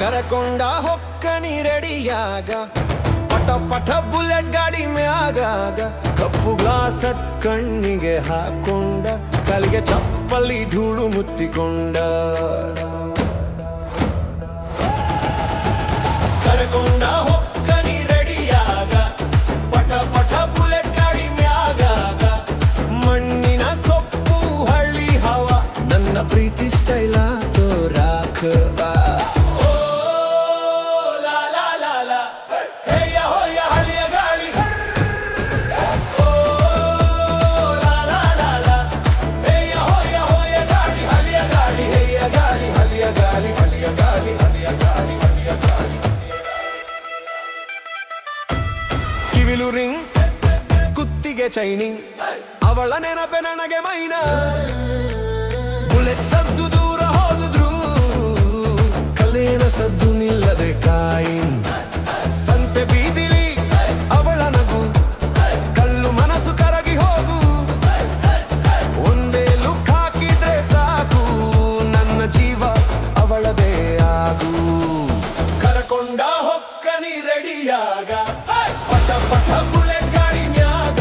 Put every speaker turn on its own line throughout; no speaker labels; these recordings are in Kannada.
ಕರಕೊಂಡ ಹೊಕ್ಕನಿ ರೆಡಿಯಾಗ ಪಟ ಪಟ ಬುಲೆಟ್ ಗಾಡಿ ಮ್ಯಾಗಾಗ ಕಪ್ಪು ಗ್ಲಾಸ ಕಣ್ಣಿಗೆ ಹಾಕೊಂಡ ಕಾಲಿಗೆ ಚಪ್ಪಲಿ ಧೂಳು ಮುತ್ತಿಕೊಂಡ ಕರಕೊಂಡ ಹೊಕ್ಕನಿ ರೆಡಿಯಾಗ ಪಟ ಪಟ ಬುಲೆಟ್ ಗಾಡಿ ಮ್ಯಾಗಾಗ ಮಣ್ಣಿನ ಸೊಪ್ಪು ಹಳ್ಳಿ ಹವ ನನ್ನ ಪ್ರೀತಿ ಸ್ಟೈಲ ತೋರಾಕ ಕಿವಿಲು ರಿಂಗ್ ಕುತ್ತಿಗೆ ಚೈನಿಂಗ್ ಅವಳ ನೆನಪೆ ನನಗೆ ಮೈನ ಬುಲೆಟ್ ಸದ್ದು ದೂರ ಹೋದಿದ್ರು ಕಲ್ಲಿನ ಸದ್ದು ನಿಲ್ಲದೆ ಕಾಯಿನ್ ಸಂತೆ ಬೀದಿಲಿ ಅವಳ ನಗು ಕಲ್ಲು ಮನಸ್ಸು ಕರಗಿ ಹೋಗು ಒಂದೇ ಲುಕ್ ಹಾಕಿದ್ರೆ ಸಾಕು ನನ್ನ ಜೀವ ಅವಳದೇ ಆಗು ಕರಕೊಂಡ ಹೊಕ್ಕನಿ ರೆಡಿಯಾಗ ಪಟ ಪಟ ಬುಲೆಟ್ ಗಾಡಿ ಮ್ಯಾಗ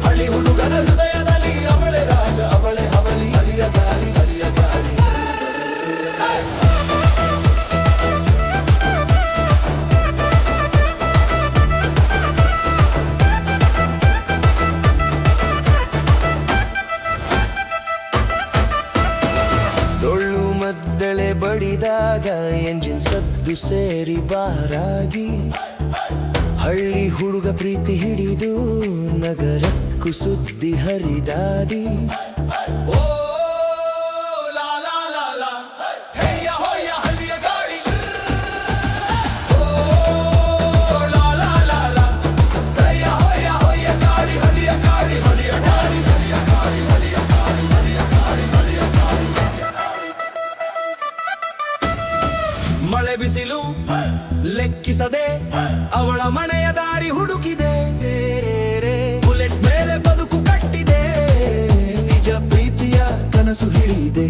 ಹಳ್ಳಿ ಹುಡುಗನ ಹೃದಯದಲ್ಲಿ ಅವಳೆ ರಾಜ ಅವಳೆ ಅವಳಿ ಅಲಿಯ ಗಾಳಿ ಅಲಿಯ ಗಾಳಿ ಡೊಳ್ಳು ಮದ್ದಳೆ ಬಡಿದಾಗ ಎಂಜಿನ್ ಸದ್ದು ಸೇರಿ ಬಾರಾಗಿ ಹಳ್ಳಿ ಹುಡುಗ ಪ್ರೀತಿ ಹಿಡಿದು ನಗರಕ್ಕೂ ಸುದ್ದಿ ಹರಿದಾಡಿ ಓ ಲಾ ಲಾ ಲಾ ಲಾ ಹೆಯ್ಯ ಹೊಯ್ಯ ಹಳ್ಳಿಯ ಗಾಡಿ ಓ ಲಾ ಲಾ ಲಾ ಲಾ ಹೆಯ್ಯ ಹೊಯ್ಯ ಹೊಯ್ಯ ಗಾಡಿ ಹಳ್ಳಿಯ ಗಾಡಿ ಹಳ್ಳಿಯ ಗಾಡಿ ಹಳ್ಳಿಯ ಗಾಡಿ ಹಳ್ಳಿಯ ಗಾಡಿ ಹಳ್ಳಿಯ ಗಾಡಿ ಹಳ್ಳಿಯ ಗಾಡಿ ಮಳೆ ಬಿಸಿಲು ಲೆಕ್ಕಿಸದೆ ಅವಳ ಮನೆಯ ದಾರಿ ಹುಡುಕಿದೆ ಬುಲೆಟ್ ಮೇಲೆ ಬದುಕು ಕಟ್ಟಿದೆ ನಿಜ ಪ್ರೀತಿಯ ಕನಸು ಹಿಡಿದೆ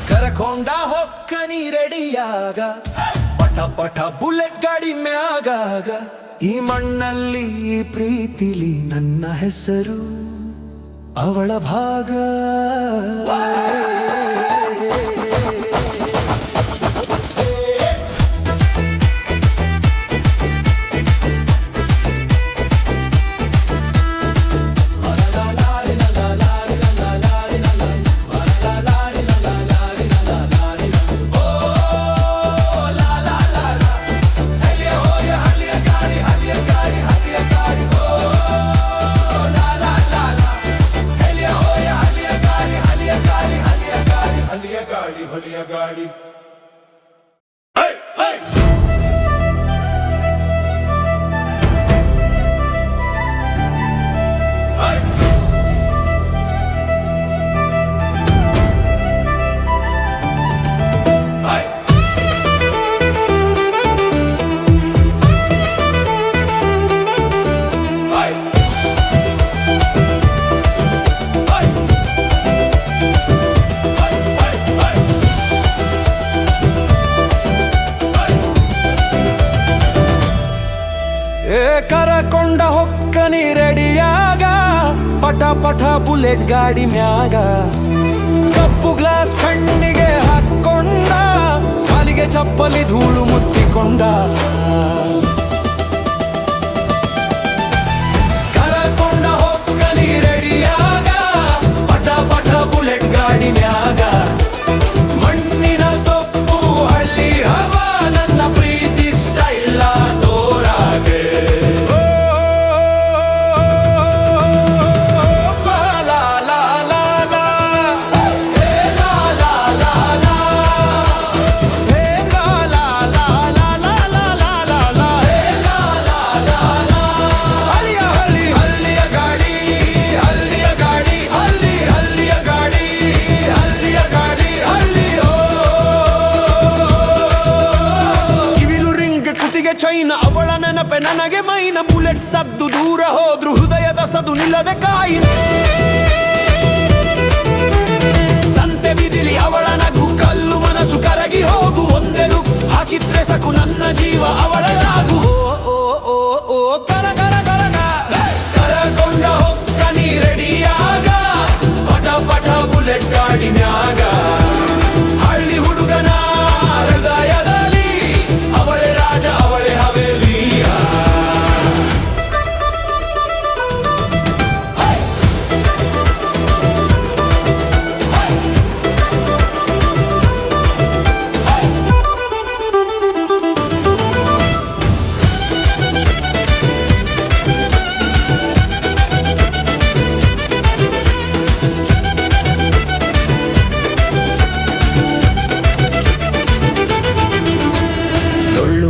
ಕರಕೊಂಡ ಹೊಕ್ಕನಿ ರೆಡಿಯಾಗ ಪಟ ಪಟ ಬುಲೆಟ್ ಗಾಡಿ ಮ್ಯಾಗಾಗ ಈ ಮಣ್ಣಲ್ಲಿ ಈ ಪ್ರೀತಿಲಿ ನನ್ನ ಹೆಸರು ಅವಳ ಭಾಗ ಕರಕೊಂಡ ಹೊಕ್ಕನಿ ರೆಡಿಯಾಗ ಪಟ ಪಟ ಬುಲೆಟ್ ಗಾಡಿ ಮ್ಯಾಗ ಕಪ್ಪು ಗ್ಲಾಸ್ ಕಣ್ಣಿಗೆ ಹಾಕೊಂಡ ಕಾಲಿಗೆ ಚಪ್ಪಲಿ ಧೂಳು ಮುತ್ತಿಕೊಂಡ ಕರಕೊಂಡ ಹೊಕ್ಕನಿ ರೆಡಿಯಾಗ ಪಟ ಪಟ ಬುಲೆಟ್ ಗಾಡಿ ಮ್ಯಾಗ ಮಣ್ಣಿನ ಸೊಪ್ಪು ಹಳ್ಳಿ ಹವ ನನ್ನ ಪ್ರೀತಿ ಸ್ಟೈಲ ತೋರಾಗೆ la la ಕುತ್ತಿಗೆ ಚೈನ ಅವಳ ನೆನಪೆ ನನಗೆ ಮೈನ ಬುಲೆಟ್ ಸದ್ದು ದೂರ ಹೋದ್ರು ಹೃದಯದ ಸದು ನಿಲ್ಲದೆ ಕಾಯಿ ಸಂತೆ ಬಿದಿಲಿ ಅವಳ ನಗು ಕಲ್ಲು ಮನಸ್ಸು ಕರಗಿ ಹೋಗು ಒಂದೇ ಲುಕ್ ಹಾಕಿದ್ರೆ ಸಕು ನನ್ನ ಜೀವ ಅವಳಲಾಗು ಓ ಓ ಓ ಓ ಕರ ಕರ ಕರಗ ಕರಕೊಂಡ ಹೊಕ್ಕ ನೀ ರೆಡಿಯಾಗ ಪಟ ಪಟ ಬುಲೆಟ್ ಗಾಡಿ ಮ್ಯಾಗ ಹಳ್ಳಿ ಹುಡುಗನ ಹೃದಯದಲ್ಲಿ ಅವಳೆ ರಾಜ ಅವಳೆ ಹವೇಲಿಯ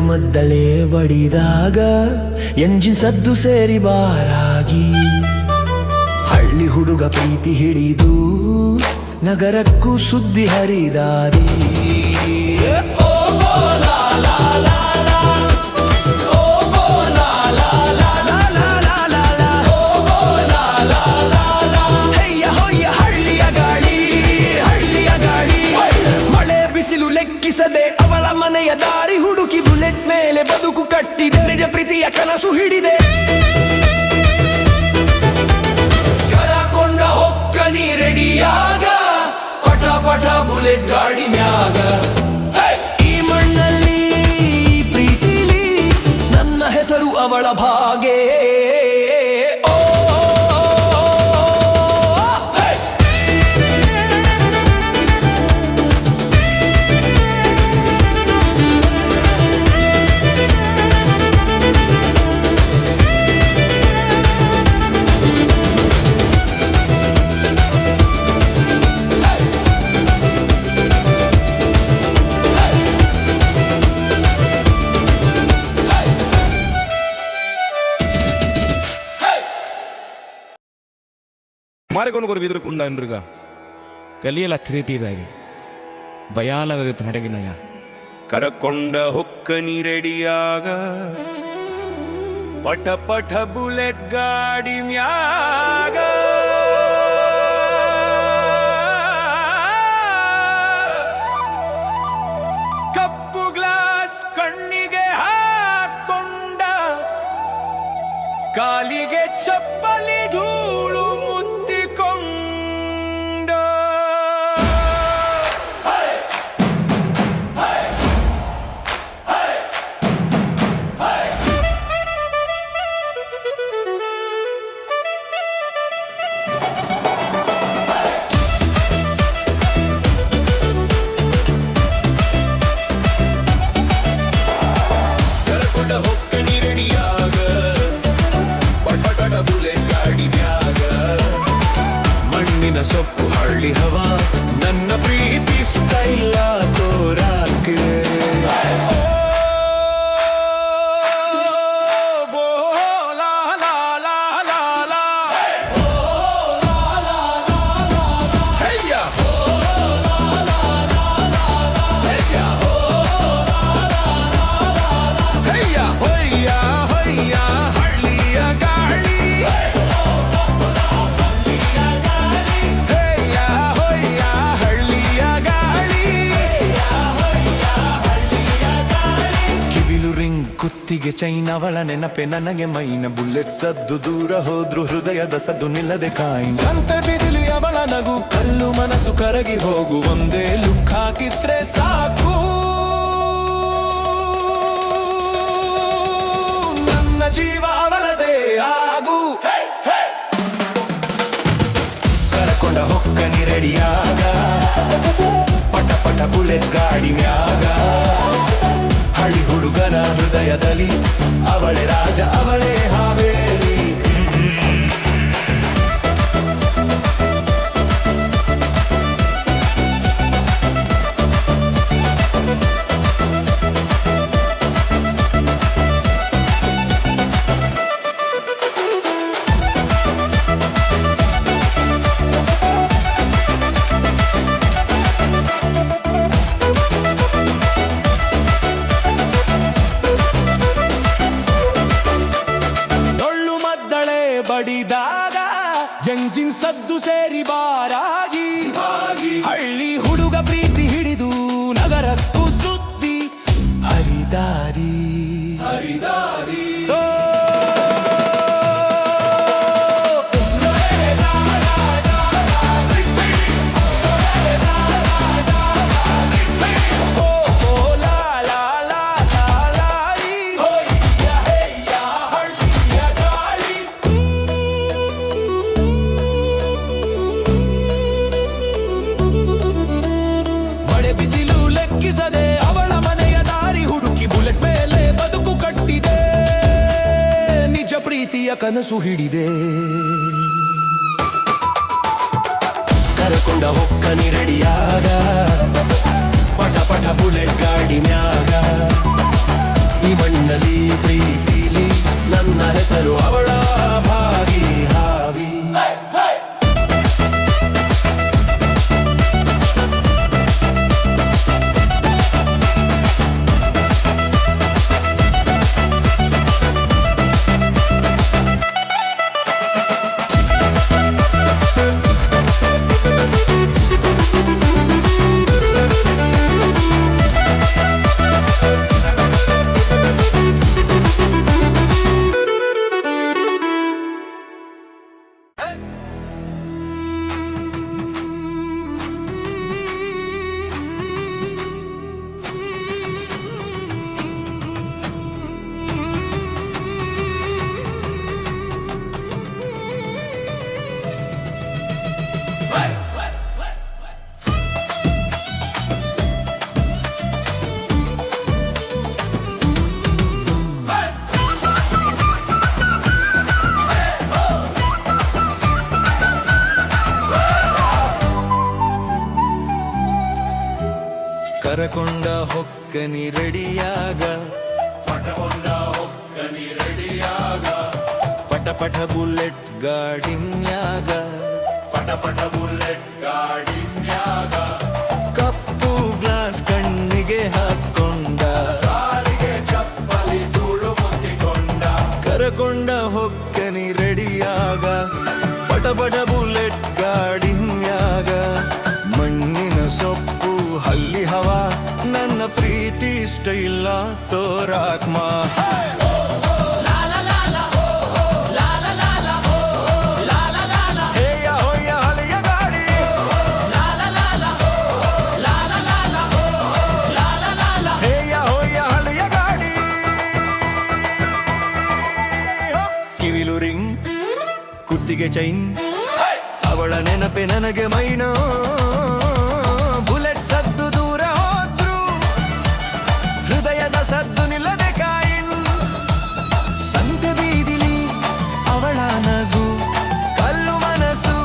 ಮದ್ದಲೇ ಬಡಿದಾಗ ಎಂಜಿನ್ ಸದ್ದು ಸೇರಿ ಬಾರಾಗಿ ಹಳ್ಳಿ ಹುಡುಗ ಪ್ರೀತಿ ಹಿಡಿದು ನಗರಕ್ಕೂ ಸುದ್ದಿ ಹರಿದಾರಿ ಹಳ್ಳಿಯ ಗಾಳಿ ಹಳ್ಳಿಯ ಗಾಳಿ ಮಳೆ ಬಿಸಿಲು ಲೆಕ್ಕಿಸದೆ ಅವಳ ಮನೆಯ ದಾರಿ ಹುಡುಕಿ ಬುಲೆಟ್ ಮೇಲೆ ಬದುಕು ಕಟ್ಟಿದೆ ನಿಜ ಪ್ರೀತಿಯ ಕನಸು ಹಿಡಿದೆ ಕರಕೊಂಡ ಹೊಕ್ಕ ನೀ ರೆಡಿಯಾಗ ಪಟ ಪಟ ಬುಲೆಟ್ ಗಾಡಿ ಮ್ಯಾಗ ಈ ಮಣ್ಣಲ್ಲಿ ಪ್ರೀತಿಲಿ ನನ್ನ ಹೆಸರು ಅವಳ ಭಾಗೆ
ಮಾರಿಕೊಂಡು ಬರಬಿದ್ರು ಎನ್ರಿಗ
ಕಲಿಯಲ್ಲ ತಿರುತಿದಾಗಿ ಭಯಾನವಾಗುತ್ತೆ ಹೊರಗಿನಯ
ಕರಕೊಂಡ ಹೊಕ್ಕ ನೀ ರೆಡಿಯಾಗ ಪಟ ಪಟ ಬುಲೆಟ್ ಗಾಡಿ ಮ್ಯಾಗ ಕಪ್ಪು ಗ್ಲಾಸ್ ಕಣ್ಣಿಗೆ ಹಾಕೊಂಡ ಕಾಲಿಗೆ ಚಪ್ಪಲಿ ಧೂಳು ಸೊಪ್ಪು ಹಳ್ಳಿ ಹವಾ ನನ್ನ ಪ್ರೀತಿ ಸ್ಟೈಲ ತೋರಾಕೆ ಕುತ್ತಿಗೆ ಚೈನವಳ ನೆನಪೆ ನನಗೆ ಮೈನ ಬುಲೆಟ್ ಸದ್ದು ದೂರ ಹೋದ್ರು ಹೃದಯದ ಸದ್ದು ನಿಲ್ಲದೆ ಕಾಯಿ ಸಂತೆ ಬಿದಿಲಿ ಅವಳ ನಗು ಕಲ್ಲು ಮನಸ್ಸು ಕರಗಿ ಹೋಗು ಒಂದೇ ಲುಕ್ ಹಾಕಿದ್ರೆ ಸಾಕು ನನ್ನ ಜೀವ ಅವಳದೇ ಆಗು ಕರಕೊಂಡ ಹೊಕ್ಕ ನೀ ರೆಡಿಯಾಗ ಪಟ ಪಟ ಬುಲೆಟ್ ಗಾಡಿ ಮ್ಯಾಗ ಹಳ್ಳಿ ಹುಡುಗನ ಹೃದಯದಲ್ಲಿ ಅವಳೆ ರಾಜ ಅವಳೇ ಹಾವೇಲಿ ಎಂಜಿನ್ ಸದ್ದು ಸೇರಿ ಬಾರಾಗಿ ಹಳ್ಳಿ ಹುಡುಗ ಪ್ರೀತಿ ಹಿಡಿದು ನಗರಕ್ಕೂ ಸುದ್ದಿ ಹರಿದಾರಿ ಓ, ಓ, ಲಾ, ಲಾ, ಲಾ, ಲಾ, ಲಾ, ಈ. ಮಳೆ ಬಿಸಿಲು ಲೆಕ್ಕಿಸದೆ ಅವಳ ಮನೆಯ ದಾರಿ ಹುಡುಕಿ ಬುಲೆಟ್ ಮೇಲೆ ಬದುಕು ಕಟ್ಟಿದೆ ನಿಜ ಪ್ರೀತಿಯ ಕನಸು ಹಿಡಿದೆ ಕರಕೊಂಡ ಹೊಕ್ಕನಿ ರೆಡಿಯಾದ ಪಟ ಪಟ ಬುಲೆಟ್ ಗಾಡಿ ಮ್ಯಾಗ ಈ ಮಣ್ಣಲ್ಲಿ ಪ್ರೀತಿಲಿ ನನ್ನ ಹೆಸರು ಅವಳ ಭಾಗಿ ಹಾವಿ ಕರಕೊಂಡ ಹೊಕ್ಕನಿ ರೆಡಿಯಾಗ ಪಟ ಪಟ ಬುಲೆಟ್ ಗಾಡಿನ್ಯಾಗ ಕಪ್ಪು ಗ್ಲಾಸ್ ಕಣ್ಣಿಗೆ ಹಾಕೊಂಡ ಕರಕೊಂಡ ಹೊಕ್ಕನಿ ರೆಡಿಯಾಗ ಪಟ ಪಟ ಬುಲೆಟ್ ಗಾಡಿನ್ಯಾಗ ಮಣ್ಣಿನ ಸೊಪ್ಪು ಹಲ್ಲಿ ಹವಾ ನನ್ನ ಪ್ರೀತಿ ಸ್ಟೈಲ ತೋರಾಕ್ಮ ಹೇಯ ಹೊಯ್ಯ ಹಳೆಯ ಗಾಡಿ ಹೇಯ ಹೊಯ್ಯ ಹಳೆಯ ಗಾಡಿ ಕಿವಿಲು ರಿಂಗ್ ಕುತ್ತಿಗೆ ಚೈನ್ ಅವಳ ನೆನಪೆ ನನಗೆ ಮೈನೋ ಬುಲೆಟ್ ಸದ್ದು ದೂರ ಹೋದ್ರು ಹೃದಯದ ಸದ್ದು ನಿಲ್ಲದೆ ಕಾಯಿನ್ ಸಂತೆ ಬೀದಿಲಿ ಅವಳ ನಗು ಕಲ್ಲು ಮನಸ್ಸು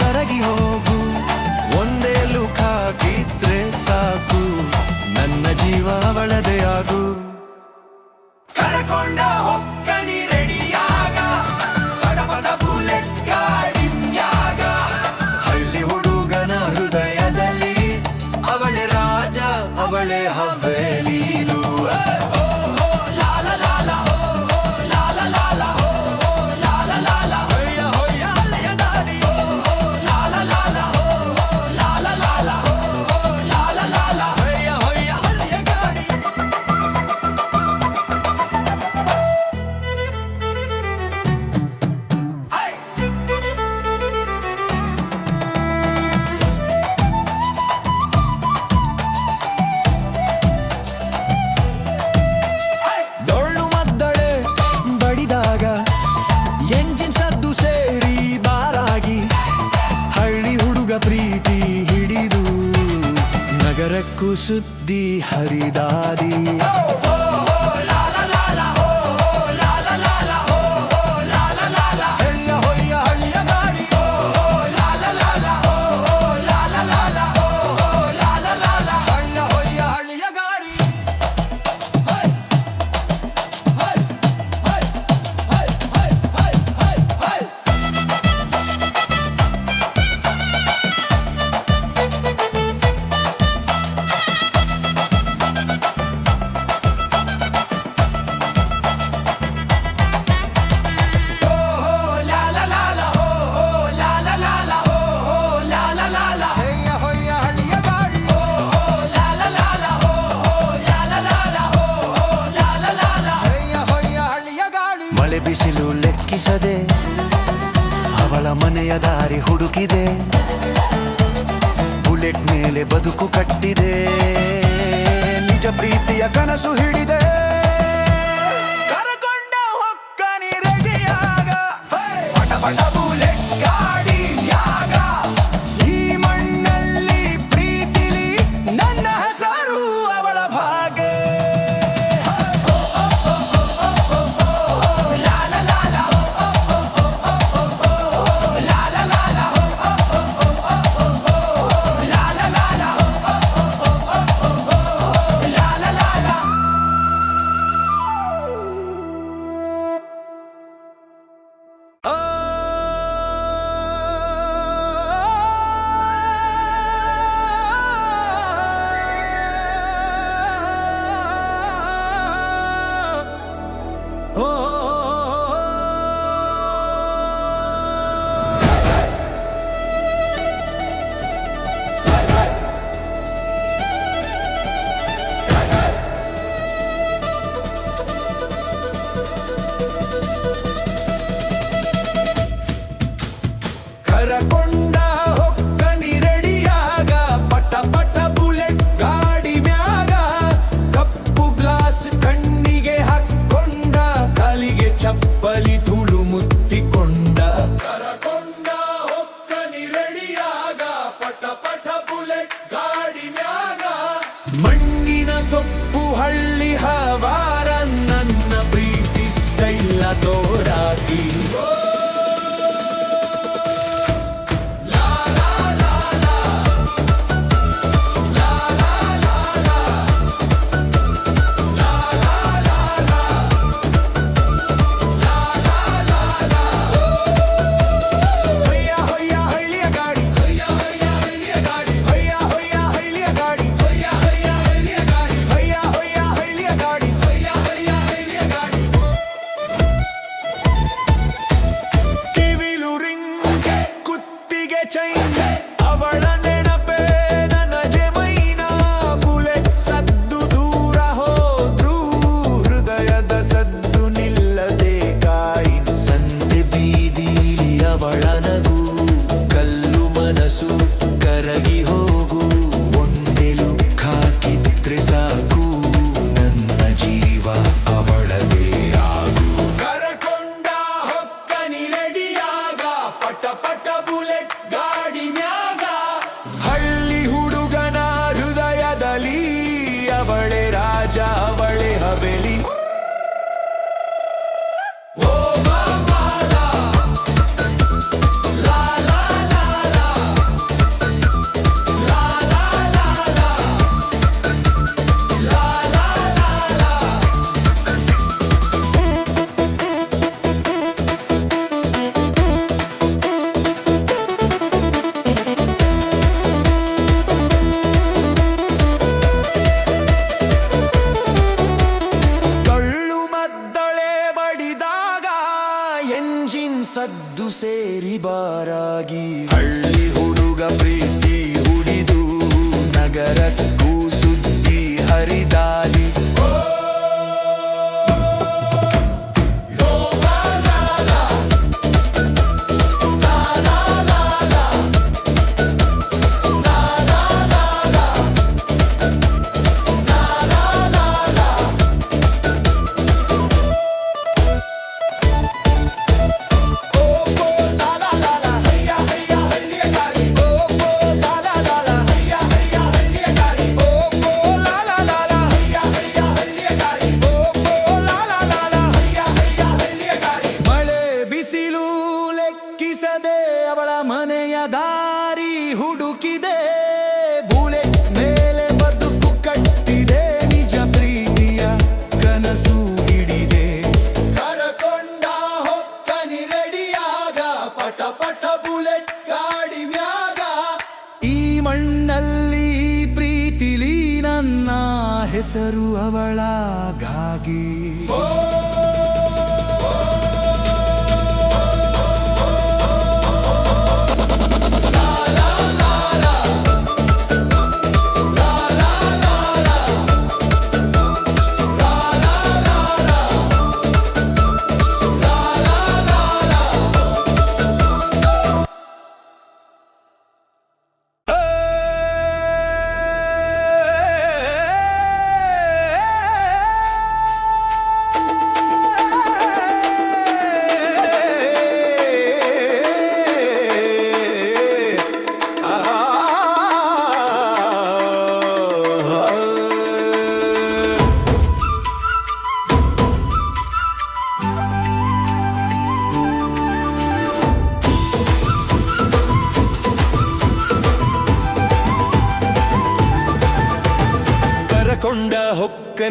ಕರಗಿ ಹೋಗು ಒಂದೇ ಲುಕ್ ಹಾಕಿದ್ರೆ ಸಾಕು ನನ್ನ ಜೀವ ಅವಳದೇ ಆಗು ಕರಕೊಂಡ ಹೊಕ್ಕನಿ ರೆಡಿಯಾಗ ಪಟ ಬುಲೆಟ್ ಗಾಡಿನ್ಯಾಗ ಹಳ್ಳಿ ಹುಡುಗನ ಹೃದಯದಲ್ಲಿ ಅವಳೆ ರಾಜ ಅವಳೆ ಹವೇಲಿದು ಡೊಳ್ಳು ಮದ್ದಳೆ ಬಡಿದಾಗ ಎಂಜಿನ್ ಸದ್ದು ಸೇರಿ ಬಾರಾಗಿ ಹಳ್ಳಿ ಹುಡುಗ ಪ್ರೀತಿ ಹಿಡಿದು ನಗರಕ್ಕೂ ಸುದ್ದಿ ಹರಿದಾರಿ ಬಿಸಿಲು ಲೆಕ್ಕಿಸದೆ ಅವಳ ಮನೆಯ ದಾರಿ ಹುಡುಕಿದೆ. ಬುಲೆಟ್ ಮೇಲೆ ಬದುಕು ಕಟ್ಟಿದೆ, ನಿಜ ಪ್ರೀತಿಯ ಕನಸು ಹಿಡಿದೆ. ಕರಕೊಂಡ ಹೊಕ್ಕನಿ ರೆಡಿಯಾಗ ಪಟ ಪಟ ಬುಲೆಟ್ ಗಾಡಿ ಮ್ಯಾಗ. ಈ ಮಣ್ಣಲ್ಲಿ ಪ್ರೀತಿಲಿ ನನ್ನ ಹೆಸರು ಅವಳ ಭಾಗೆ. ಕರಕೊಂಡ ಹೊಕ್ಕನಿ ರೆಡಿಯಾಗ ಪಟ ಪಟ ಬುಲೆಟ್ ಗಾಡಿ ಮ್ಯಾಗ. ಕಪ್ಪು ಗ್ಲಾಸ್ ಕಣ್ಣಿಗೆ ಹಾಕೊಂಡ, ಕಾಲಿಗೆ ಚಪ್ಪಲಿ ತುಳು ಮುತ್ತಿಕೊಂಡ. ಕರಕೊಂಡ ಹೊಕ್ಕನಿ ರೆಡಿಯಾಗ ಪಟ ಪಟ ಬುಲೆಟ್ ಗಾಡಿ ಮ್ಯಾಗ. ಮಣ್ಣಿನ ಸೊಪ್ಪು ಹಳ್ಳಿ ಹವಾರ ನನ್ನ ಪ್ರೀತಿ ಸ್ಟೈಲ ತೋರಾಗಿ. ಅವಳ ನೆನಪೇ ನನಗೆ ಮೈನಾ. ಬುಲೆಟ್ ಸದ್ದು ದೂರ ಹೋದ್ರೂ ಹೃದಯದ ಸದ್ದು ನಿಲ್ಲದೆ ಕಾಯಿನ. ಸಂತೆ ಬೀದಿಲಿ ಅವಳ ನಗು, ಕಲ್ಲು ಮನಸ್ಸು ಕರಗಿ ಹೋಗು. ಒಂದೇ ಲುಕ್ ಹಾಕಿದ್ರೆ ಸಾಕು, ನನ್ನ ಜೀವ ಅವಳದೇ ಆಗು. ಕರಕೊಂಡ ಹೊಕ್ಕನಿ ರೆಡಿಯಾಗ ಪಟ ಪಟ ಬುಲೆಟ್ ಗಾಡಿ ಮ್ಯಾಗ. ಹಳ್ಳಿ ಹುಡುಗನ ಹೃದಯದಲ್ಲಿ ಅವಳೆ ರಾಜ, ಅವಳೆ ಹವೇಲಿ. ಓ ಮಾಮಾಲ, ಲಾ ಲಾ ಲಾ ಲಾ, ಲಾ ಲಾ ಲಾ ಲಾ, ಲಾ ಲಾ ಲಾ ಲಾ. ಡೊಳ್ಳು ಮದ್ದಳೆ ಬಡಿದಾಗ ಎಂಜಿನ್ ಸದ್ದು ಸೇರಿ ಬಾರಾಗಿ. ಹಳ್ಳಿ ಹುಡುಗ ಪ್ರೀತಿ ಹುಡಿದು ನಗರಕ್ಕೂ ಸುದ್ದಿ ಹರಿದಾಲಿ.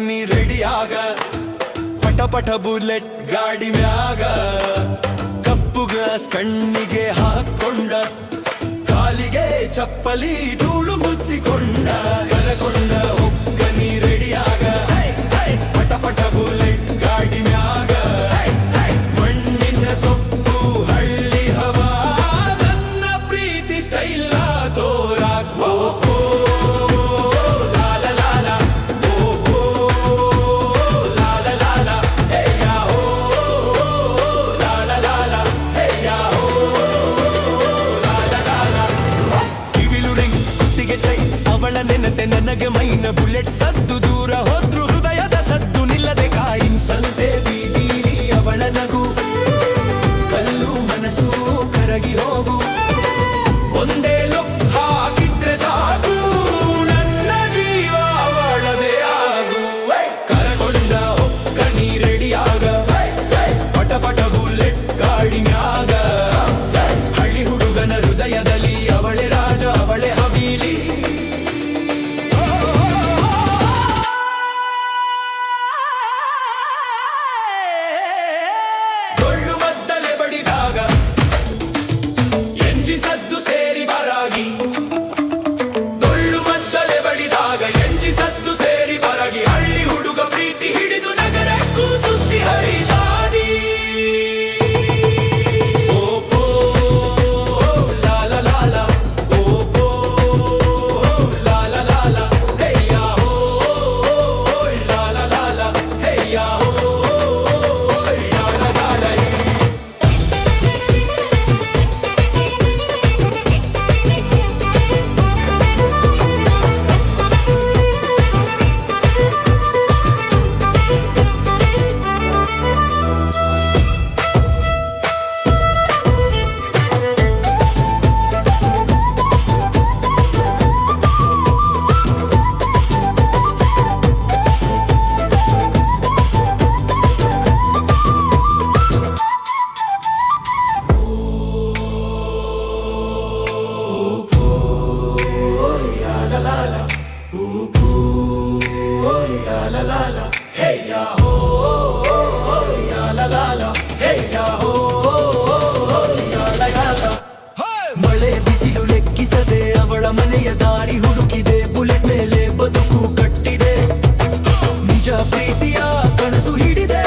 ಹೊಕ್ಕನಿ ರೆಡಿಯಾಗ ಪಟ ಪಟ ಬುಲೆಟ್ ಗಾಡಿ ಮ್ಯಾಗ ಕಪ್ಪು ಗ್ಲಾಸ್ ಕಣ್ಣಿಗೆ ಹಾಕೊಂಡ ಕಾಲಿಗೆ ಚಪ್ಪಲಿ ಧೂಳು ಮುತ್ತಿಕೊಂಡ ಕರಕೊಂಡ ಹೊಕ್ಕನಿ ರೆಡಿಯಾಗ ಪಟ ಪಟ ಬುಲೆಟ್ ಗಾಡಿ ಮ್ಯಾಗ ಮಣ್ಣಿನ ಸೊಪ್ಪು ಹಳ್ಳಿ ಹವಾ ನನ್ನ ಪ್ರೀತಿ ಸ್ಟೈಲ್ ತೋರಾಕ್ ನೆನತೆ ನನಗೆ ಮೈನ ಬುಲೆಟ್ ಸದ್ದು ದೂರ ಹೋದ್ರು ಹೃದಯದ ಸದ್ದು ನಿಲ್ಲದೆ ಕಾಯಿನ್ಸಲ್ದೆ ಬೀದೀಲಿ ಅವಳ ನಗು ಕಲ್ಲು ಮನಸ್ಸು ಕರಗಿ ಹೋಗು ಒಂದೇ ಲುಕ್ ಹಾಕಿದ್ರೆ ಸಾಕು ನನ್ನ ಜೀವ ಅವಳದೇ ಆಗು ಕರಗೊಂಡ ಹೊಕ್ಕನಿ ರೆಡಿಯಾಗ ಪಟ ಪಟ ಬುಲೆಟ್ ಗಾಡಿ ಮ್ಯಾಗ ಹಳ್ಳಿ ಹುಡುಗನ ಹೃದಯದಲ್ಲಿ ಅವಳೆ ರಾಜ ಅವಳೆ ಹವೀಲಿ ಮಳೆ ಬಿಸಿಲು ಲೆಕ್ಕಿಸದೆ ಅವಳ ಮನೆಯ ದಾರಿ ಹುಡುಕಿದೆ ಬುಲೆಟ್ ಮೇಲೆ ಬದುಕು ಕಟ್ಟಿದೆ ನಿಜ ಪ್ರೀತಿಯ ಕನಸು ಹಿಡಿದೆ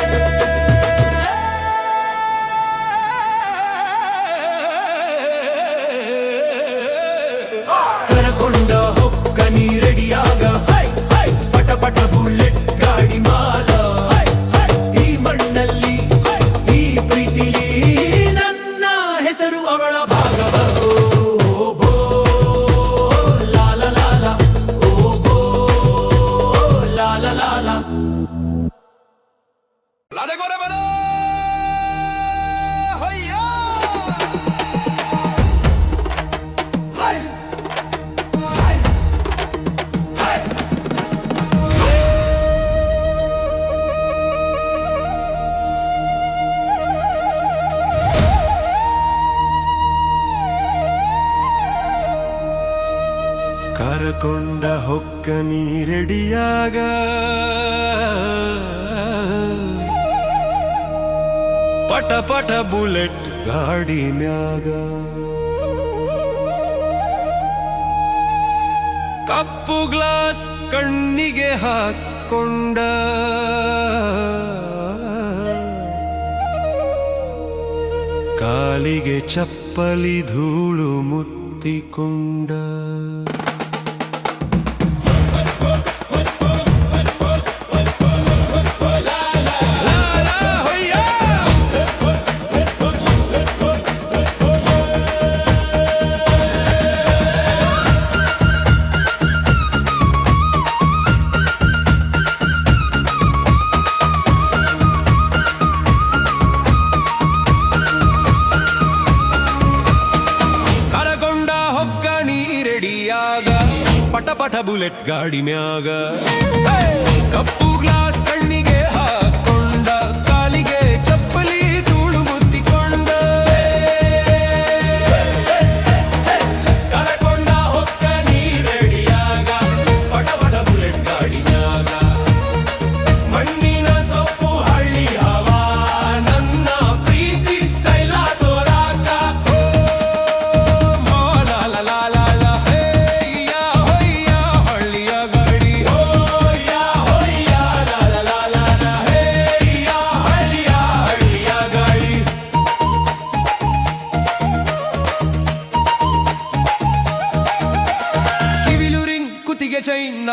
ಕರಕೊಂಡ ಹೊಕ್ಕನಿ ರೆಡಿಯಾಗ ಪಟ ಪಟ ಬುಲೆಟ್ ಗಾಡಿ ಮಾಲ ಈ ಮಣ್ಣಲ್ಲಿ ಈ ಪ್ರೀತಿಲಿ ನನ್ನ ಹೆಸರು ಅವಳ ಭಾಗವ ಕರಕೊಂಡ ಹೊಕ್ಕನಿ ರೆಡಿಯಾಗ ಪಟ ಪಟ ಬುಲೆಟ್ ಗಾಡಿ ಮ್ಯಾಗ ಕಪ್ಪು ಗ್ಲಾಸ್ ಕಣ್ಣಿಗೆ ಹಾಕೊಂಡ ಕಾಲಿಗೆ ಚಪ್ಪಲಿ ಧೂಳು ಮುತ್ತಿಕೊಂಡ ಪಟ ಪಟ ಬುಲೆಟ್ ಗಾಡಿ ಮ್ಯಾಗ ಕಪ್ಪು ಗ್ಲಾಸ್ ಕಣ್ಣಿಗೆ ಹಾಕೊಂಡ ಕಾಲಿಗೆ ಚಪ್ಪಲಿ ಧೂಳು ಮುತ್ತಿಕೊಂಡ ಕರಕೊಂಡ ಹೊಕ್ಕ ನೀ ರೆಡಿಯಾಗ ಪಟ ಪಟ ಬುಲೆಟ್ ಗಾಡಿ ಮ್ಯಾಗ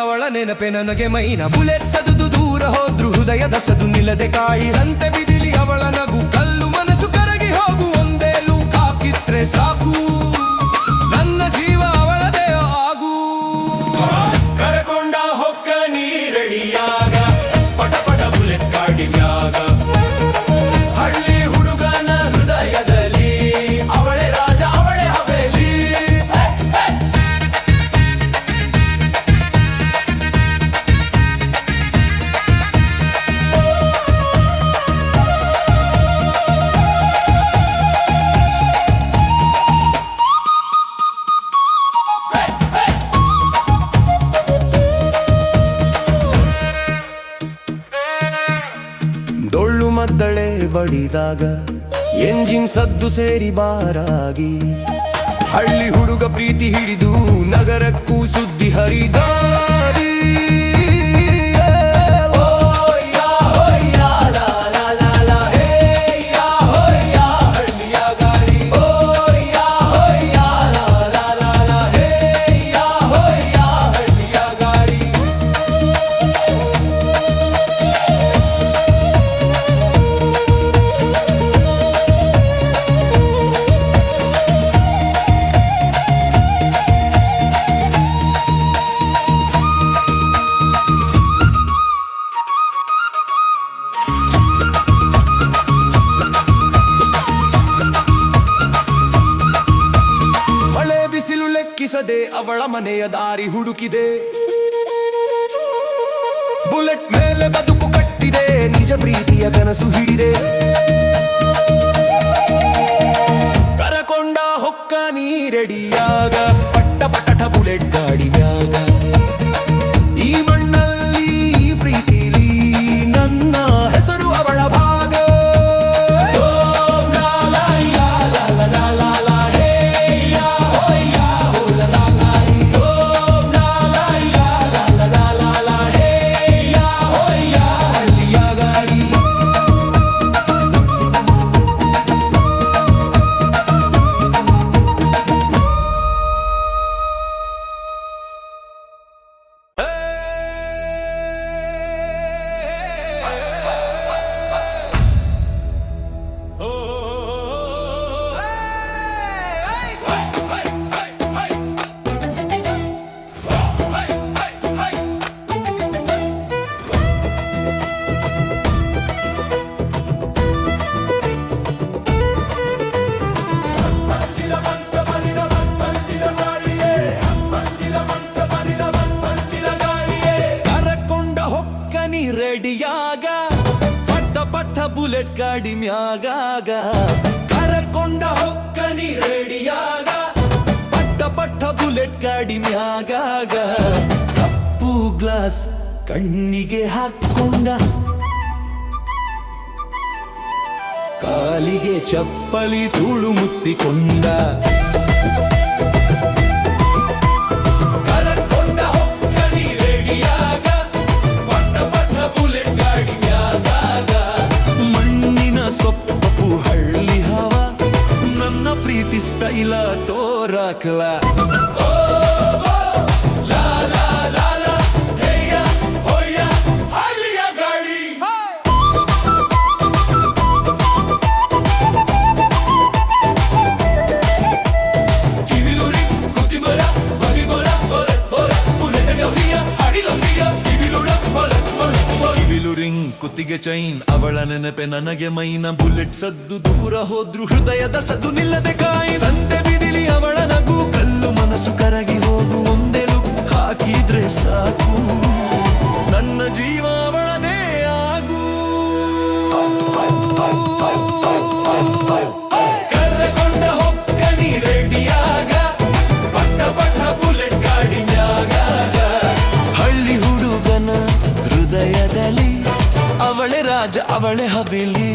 ಅವಳ ನೆನಪೆ ನನಗೆ ಮೈನ ಬುಲೆಟ್ ಸದುದು ದೂರ ಹೋದ್ರು ಹೃದಯದ ಸದು ನಿಲ್ಲದೆ ಕಾಯಿ ಸಂತೆ ಬಿದಿಲಿ ಅವಳ ನಗು ಕಲ್ಲು ಮನಸ್ಸು ಕರಗಿ ಹೋಗು ಒಂದೇ ಲೂಕ್ ಹಾಕಿದ್ರೆ ಸಾಕು ನನ್ನ ಜೀವ ಅವಳದೇ ಆಗು ಕರಕೊಂಡ ಹೊಕ್ಕ ನೀರಡಿಯಾಗ ಪಟ ಪಟ ಬುಲೆಟ್ ಗಾಡಿಯಾಗ ಹಳ್ಳಿ ಹುಡುಗನ ಹೃದಯದಲ್ಲಿ ಅವಳೇ ರಾಜ ಅವಳೇ ಹವೇಲಿ ಡೊಳ್ಳು ಮದ್ದಳೆ ಬಡಿದಾಗ ಎಂಜಿನ್ ಸದ್ದು ಸೇರಿ ಬಾರಾಗಿ ಹಳ್ಳಿ ಹುಡುಗ ಪ್ರೀತಿ ಹಿಡಿದು ನಗರಕ್ಕೂ ಸುದ್ದಿ ಹರಿದಾರಿ ಬಿಸಿಲು ಲೆಕ್ಕಿಸದೆ ಅವಳ ಮನೆಯ ದಾರಿ ಹುಡುಕಿದೆ ಬುಲೆಟ್ ಮೇಲೆ ಬದುಕು ಕಟ್ಟಿದೆ ನಿಜ ಪ್ರೀತಿಯ ಕನಸು ಹಿಡಿದೆ ಕರಕೊಂಡ ಹೊಕ್ಕ ನೀರೆಡಿಯಾಗ ಪಟ್ಟ ಪಟಟ ಬುಲೆಟ್ ಗಾಡಿ ಮ್ಯಾಗ ಈ ಮಣ್ಣಲ್ಲಿ ಈ ಪ್ರೀತಿಲಿ ನನ್ನ ಹೆಸರು ಅವಳ ಭಾಗ ರೆಡಿಯಾಗ ಪಟ್ಟ ಪಟ್ಟ ಬುಲೆಟ್ ಗಾಡಿ ಮ್ಯಾಗಾಗ ಕರಕೊಂಡ ಹೊಕ್ಕನಿ ರೆಡಿಯಾಗ ಪಟ್ಟ ಪಟ್ಟ ಬುಲೆಟ್ ಗಾಡಿ ಮ್ಯಾಗಾಗ ಕಪ್ಪು ಗ್ಲಾಸ್ ಕಣ್ಣಿಗೆ ಹಾಕೊಂಡ ಕಾಲಿಗೆ ಚಪ್ಪಲಿ ತೂಳು ಮುತ್ತಿಕೊಂಡ ಸೊಪ್ಪು ಹಳ್ಳಿ ಹವ ನನ್ನ ಪ್ರೀತಿ ಸ್ಟೈಲ ತೋರಾಕಲ ಕುತ್ತಿಗೆ ಚೈನ್ ಅವಳ ನೆನಪೆ ನನಗೆ ಮೈನ ಬುಲೆಟ್ ಸದ್ದು ದೂರ ಹೋದ್ರು ಹೃದಯದ ಸದ್ದು ನಿಲ್ಲದೆ ಕಾಯಿ ಸಂತೆ ಬಿದಿಲಿ ಅವಳ ನಗು ಕಲ್ಲು ಮನಸ್ಸು ಕರಗಿ ಹೋಗು ಒಂದೇ ಲುಕ್ ಹಾಕಿದ್ರೆ ಸಾಕು ನನ್ನ ಜೀವ ಅವಳದೇ ಆಗು ಕರೆಕೊಂಡ ಹೊಕ್ಕನಿ ರೆಡಿಯಾಗ ಪಟ್ಟ ಪಟ್ಟ ಬುಲೆಟ್ ಗಾಡಿ ಮ್ಯಾಗಾಗ ಹಳ್ಳಿ ಹುಡುಗನ ಹೃದಯದಲ್ಲಿ ಅವಳೆ ರಾಜ ಅವಳೆ ಹವೇಲಿ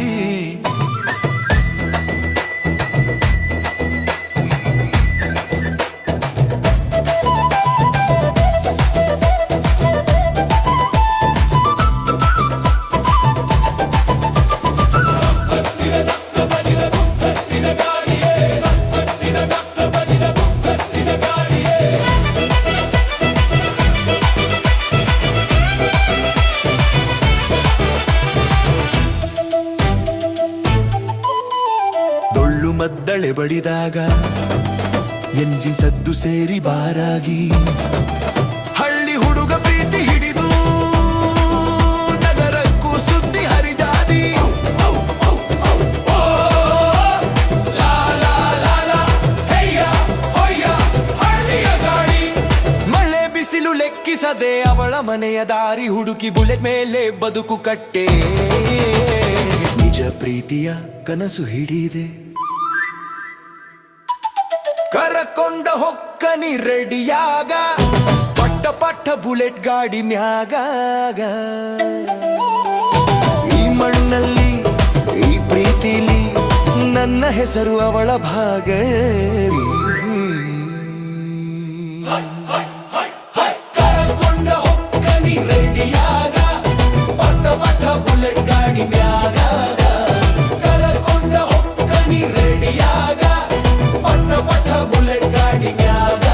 ಮದ್ದಳೆ ಬಡಿದಾಗ ಎಂಜಿನ್ ಸದ್ದು ಸೇರಿ ಬಾರಾಗಿ ಹಳ್ಳಿ ಹುಡುಗ ಪ್ರೀತಿ ಹಿಡಿದು ನಗರಕ್ಕೂ ಸುದ್ದಿ ಹರಿದಾದಿ ಮಳೆ ಬಿಸಿಲು ಲೆಕ್ಕಿಸದೆ ಅವಳ ಮನೆಯ ದಾರಿ ಹುಡುಕಿ ಬುಲೆಟ್ ಮೇಲೆ ಬದುಕು ಕಟ್ಟೆ ನಿಜ ಪ್ರೀತಿಯ ಕನಸು ಹಿಡಿದೆ ಕರಕೊಂಡ ಹೊಕ್ಕನಿ ರೆಡಿಯಾಗ ಪಟ್ಟ ಪಟ್ಟ ಬುಲೆಟ್ ಗಾಡಿ ಮ್ಯಾಗ ಈ ಮಣ್ಣಲ್ಲಿ ಈ ಪ್ರೀತಿಲಿ ನನ್ನ ಹೆಸರು ಅವಳ ಭಾಗ ಕರಕೊಂಡ ಹೊಕ್ಕನಿ ರೆಡಿಯಾಗ ಪಟ್ಟ ಪಟ್ಟ ಬುಲೆಟ್ ಗಾಡಿ ಮ್ಯಾಗ ಕರಕೊಂಡ ಹೊಕ್ಕನಿ ರೆಡಿಯಾಗ ಪಟ್ಟ ಪಟ್ಟ ಬುಲೆಟ್ ಗಾಡಿ ಮ್ಯಾಗ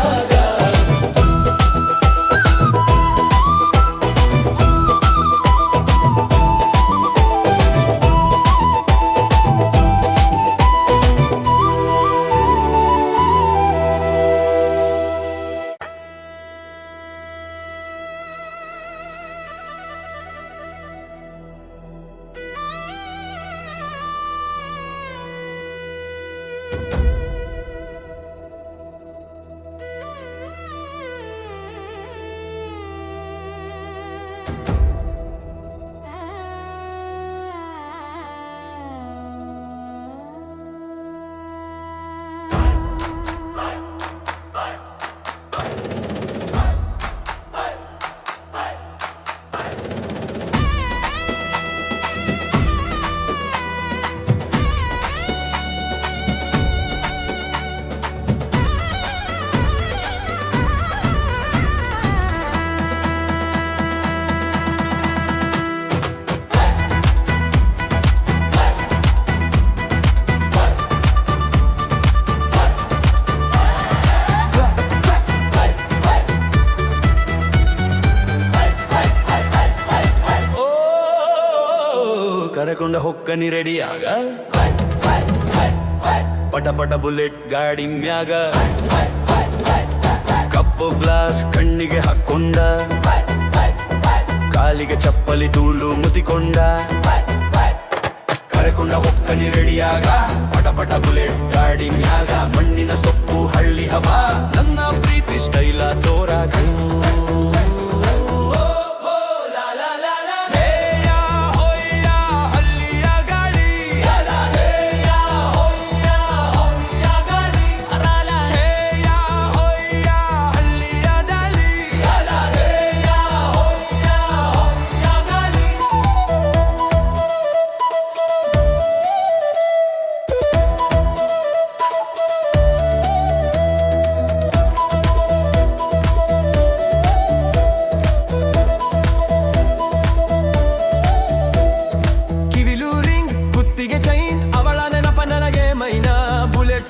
ಕರಕೊಂಡ ಹೊಕ್ಕನಿ ರೆಡಿಯಾಗ ಪಟ ಪಟ ಬುಲೆಟ್ ಗಾಡಿ ಮ್ಯಾಗ ಕಪ್ಪು ಗ್ಲಾಸ್ ಕಣ್ಣಿಗೆ ಹಾಕೊಂಡ ಕಾಲಿಗೆ ಚಪ್ಪಲಿ ತೂಳು ಮುತಿಕೊಂಡ ಕರಕೊಂಡ ಹೊಕ್ಕನಿ ರೆಡಿಯಾಗ ಪಟ ಪಟ ಬುಲೆಟ್ ಗಾಡಿ ಮ್ಯಾಗ ಮಣ್ಣಿನ ಸೊಪ್ಪು ಹಳ್ಳಿ ಹವಾ ನನ್ನ ಪ್ರೀತಿ ಸ್ಟೈಲ ತೋರಾಗ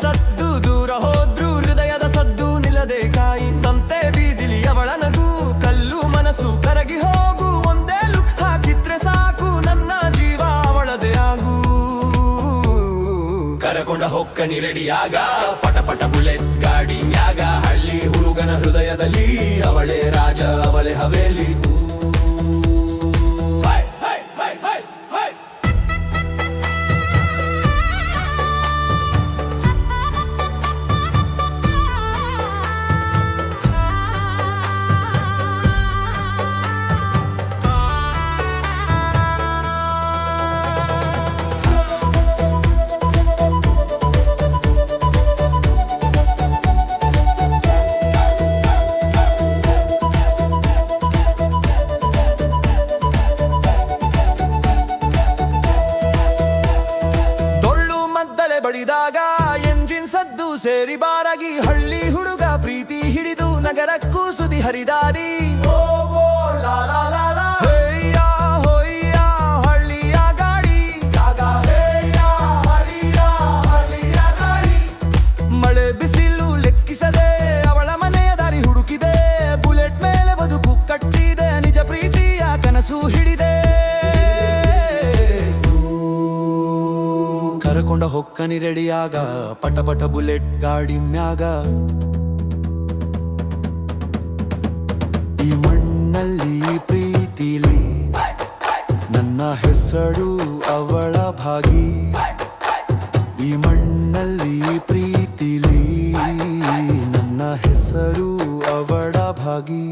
ಸದ್ದು ದೂರ ಹೋದ್ರು ಹೃದಯದ ಸದ್ದು ನಿಲ್ಲದೆ ಕಾಯಿ ಸಂತೆ ಬೀದಿಲಿ ಅವಳ ನಗು ಕಲ್ಲು ಮನಸ್ಸು ಕರಗಿ ಹೋಗು ಒಂದೇ ಲುಕ್ ಹಾಕಿದ್ರೆ ಸಾಕು ನನ್ನ ಜೀವ ಅವಳದೇ ಆಗು ಕರಕೊಂಡ ಹೊಕ್ಕನಿ ರೆಡಿಯಾಗ ಪಟ ಪಟ ಬುಲೆಟ್ ಗಾಡಿ ಮ್ಯಾಗ ಹಳ್ಳಿ ಹುಡುಗನ ಹೃದಯದಲ್ಲಿ ಅವಳೇ ರಾಜ ಅವಳೇ ಹವೇಲಿ ಬಡಿದಾಗ ಎಂಜಿನ್ ಸದ್ದು ಸೇರಿ ಬಾರಾಗಿ ಹಳ್ಳಿ ಹುಡುಗ ಪ್ರೀತಿ ಹಿಡಿದು ನಗರಕ್ಕೂ ಸುದಿ ಹರಿದಾರಿ ಹಳ್ಳಿಯ ಗಾಡಿ ಮಳೆ ಬಿಸಿಲು ಲೆಕ್ಕಿಸದೆ ಅವಳ ಮನೆಯ ದಾರಿ ಹುಡುಕಿದೆ ಬುಲೆಟ್ ಮೇಲೆ ಬದುಕು ಕಟ್ಟಿದೆ ನಿಜ ಪ್ರೀತಿಯ ಕನಸು ಹಿಡಿದೆ ಕರಕೊಂಡ ಹೊಕ್ಕನಿ ರೆಡಿಯಾಗ ಪಟ ಪಟ ಬುಲೆಟ್ ಗಾಡಿ ಮ್ಯಾಗ ಈ ಮಣ್ಣಲ್ಲಿ ಪ್ರೀತಿಲಿ ನನ್ನ ಹೆಸರು ಅವಳ ಭಾಗಿ ಈ ಮಣ್ಣಲ್ಲಿ ಪ್ರೀತಿಲಿ ನನ್ನ ಹೆಸರು ಅವಳ ಭಾಗಿ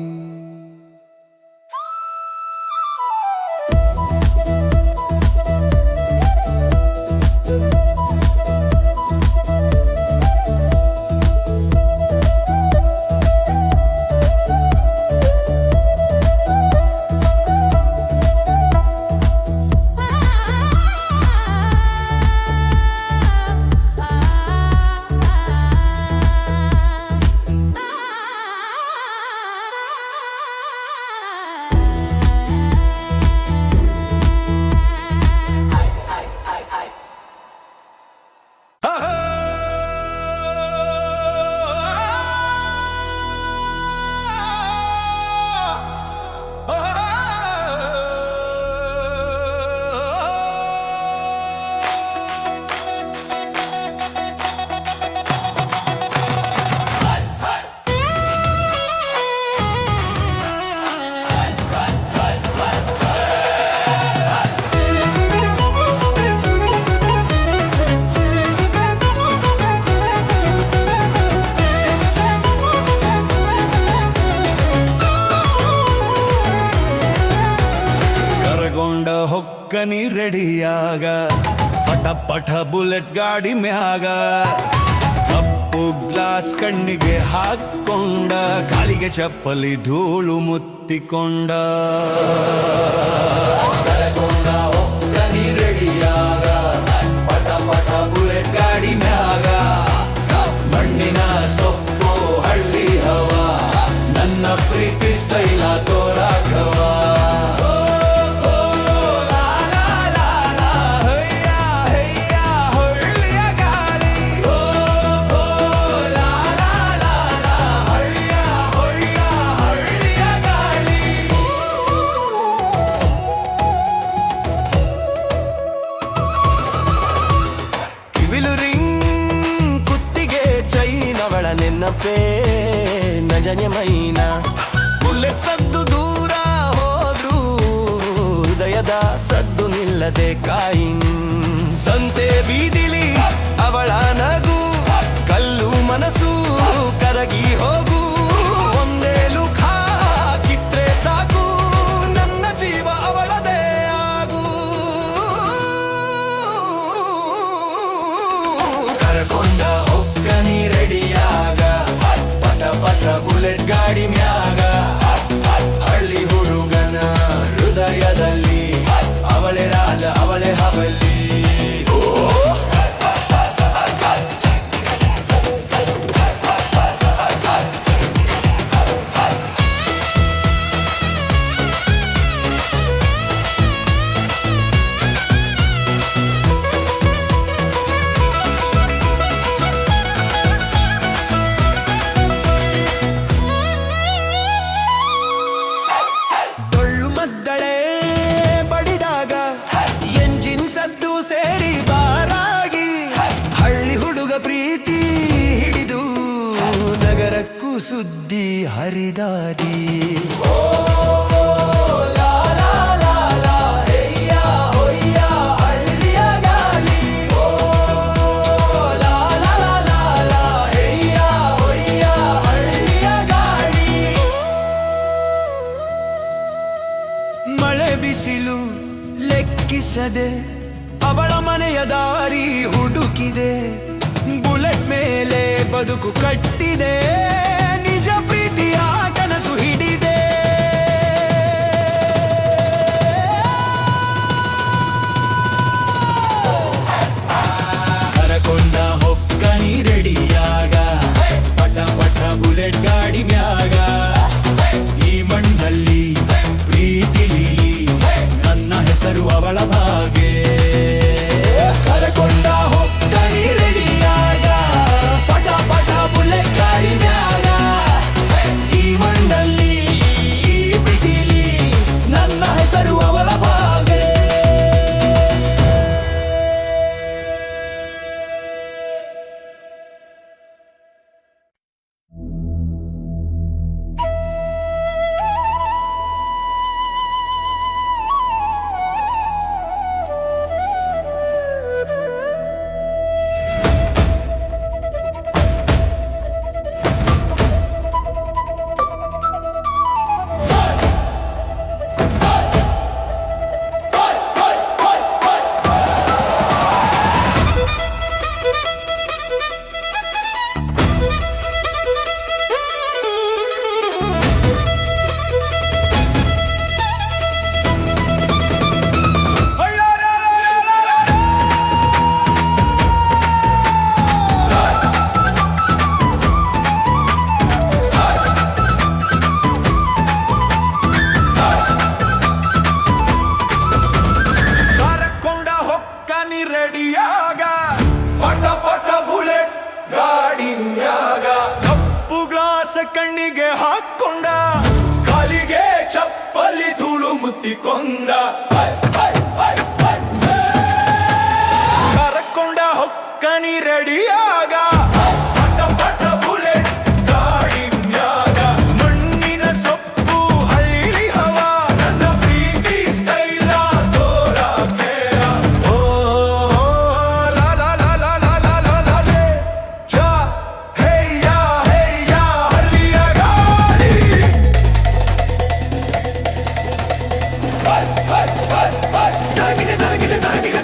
ಹೊಕ್ಕನಿ ರೆಡಿಯಾಗ ಪಟ ಪಟ ಬುಲೆಟ್ ಗಾಡಿ ಮ್ಯಾಗ ಕಪ್ಪು ಗ್ಲಾಸ್ ಕಣ್ಣಿಗೆ ಹಾಕೊಂಡ ಕಾಲಿಗೆ ಚಪ್ಪಲಿ ಧೂಳು ಮುತ್ತಿಕೊಂಡ ಹೊಕ್ಕನಿ ರೆಡಿಯಾಗ ಪಟ ಪಟ ಬುಲೆಟ್ ಗಾಡಿ ಮ್ಯಾಗ ಮಣ್ಣಿನ ಸೊಪ್ಪು ಹಳ್ಳಿ ಹವಾ ನನ್ನ ಪ್ರೀತಿ ಸ್ಟೈಲ ತೋರಾಗವ ನೆನಪೇ ನಜನೆ ಮೈನ ಬುಲೆಟ್ ಸದ್ದು ದೂರ ಹೋದ್ರು ಹೃದಯದ ಸದ್ದು ನಿಲ್ಲದೆ ಕಾಯಿನ್ ಸಂತೆ ಬೀದಿಲಿ ಅವಳ ನಗು ಕಲ್ಲು ಮನಸ್ಸು ಕರಗಿ ಹೋಗು ಒಂದೇ ಲುಕ್ ಹಾಕಿದ್ರೆ ಸಾಕು ನನ್ನ ಜೀವ ಅವಳದೇ ಆಗು ಕರಕೊಂಡ ಹೊಕ್ಕನಿ ರೆಡಿಯಾಗ ಪಟ ಬುಲೆಟ್ ಗಾಡಿ ಮ್ಯಾಗ ಹಳ್ಳಿ ಹುಡುಗನ ಹೃದಯದಲ್ಲಿ ಅವಳೆ ರಾಜ ಅವಳೆ ಹವಲಿ ಪ್ರೀತಿ ಹಿಡಿದು ನಗರಕ್ಕೂ ಸುದ್ದಿ ಹರಿದಾದಿ ಮಳೆ ಬಿಸಿಲು ಲೆಕ್ಕಿಸದೆ ಅವಳ ಮನೆಯ ದಾರಿ ಹುಡುಕಿದೆ ಬುಲೆಟ್ ಮೇಲೆ ಬದುಕು ಕಟ್ಟಿದೆ ನಿಜ ಪ್ರೀತಿಯ ಕನಸು ಹಿಡಿದೆ ಕರಕೊಂಡ ಹೊಕ್ಕನಿ ರೆಡಿಯಾಗ ಪಟ ಪಟ ಬುಲೆಟ್ ಗಾಡಿ ಮ್ಯಾಗ ಈ ಮಣ್ಣಲ್ಲಿ ಪ್ರೀತಿಲಿ ನನ್ನ ಹೆಸರು ಅವಳ ಭಾಗೆ ಕರಕೊಂಡ ಹೊಕ್ಕನಿ ರೆಡಿಯಾಗ ಪಟ ಪಟ ಬುಲೆಟ್ ಗಾಡಿ ಮ್ಯಾಗ ರೆಡಿಯಾಗ ಪಟ ಪಟ ಬುಲೆಟ್ ಗಾಡಿನ್ಯಾಗ ಕಪ್ಪು ಗ್ಲಾಸ್ ಕಣ್ಣಿಗೆ ಹಾಕೊಂಡ ಕಾಲಿಗೆ ಚಪ್ಪಲಿ ಧೂಳು ಮುತ್ತಿಕೊಂಡ ಕರಕೊಂಡ ಹೊಕ್ಕನಿ ರೆಡಿಯಾಗ ಪಟ ಪಟ ಬುಲೆಟ್ ಗಾಡಿನ್ಯಾಗ ಮಣ್ಣಿನ ಸೊಪ್ಪು ಹಳ್ಳಿ ಹವಾ ನನ್ನ ಪ್ರೀತಿ ಸ್ಟೈಲ ತೋರಕ್ಕೆ ಓ ಲಾ ಲಾ ಲಾ ಲಾ ಲಾ ಲಾ ಲಾ ಲಾ ಲೇ ಜಾ ಹೇಯ್ಯ ಹೇಯ್ಯ ಹಳ್ಳಿಯ ಗಾಡಿ ತಾಗಿದೆ ತಾಗಿದೆ ತಾಗಿದೆ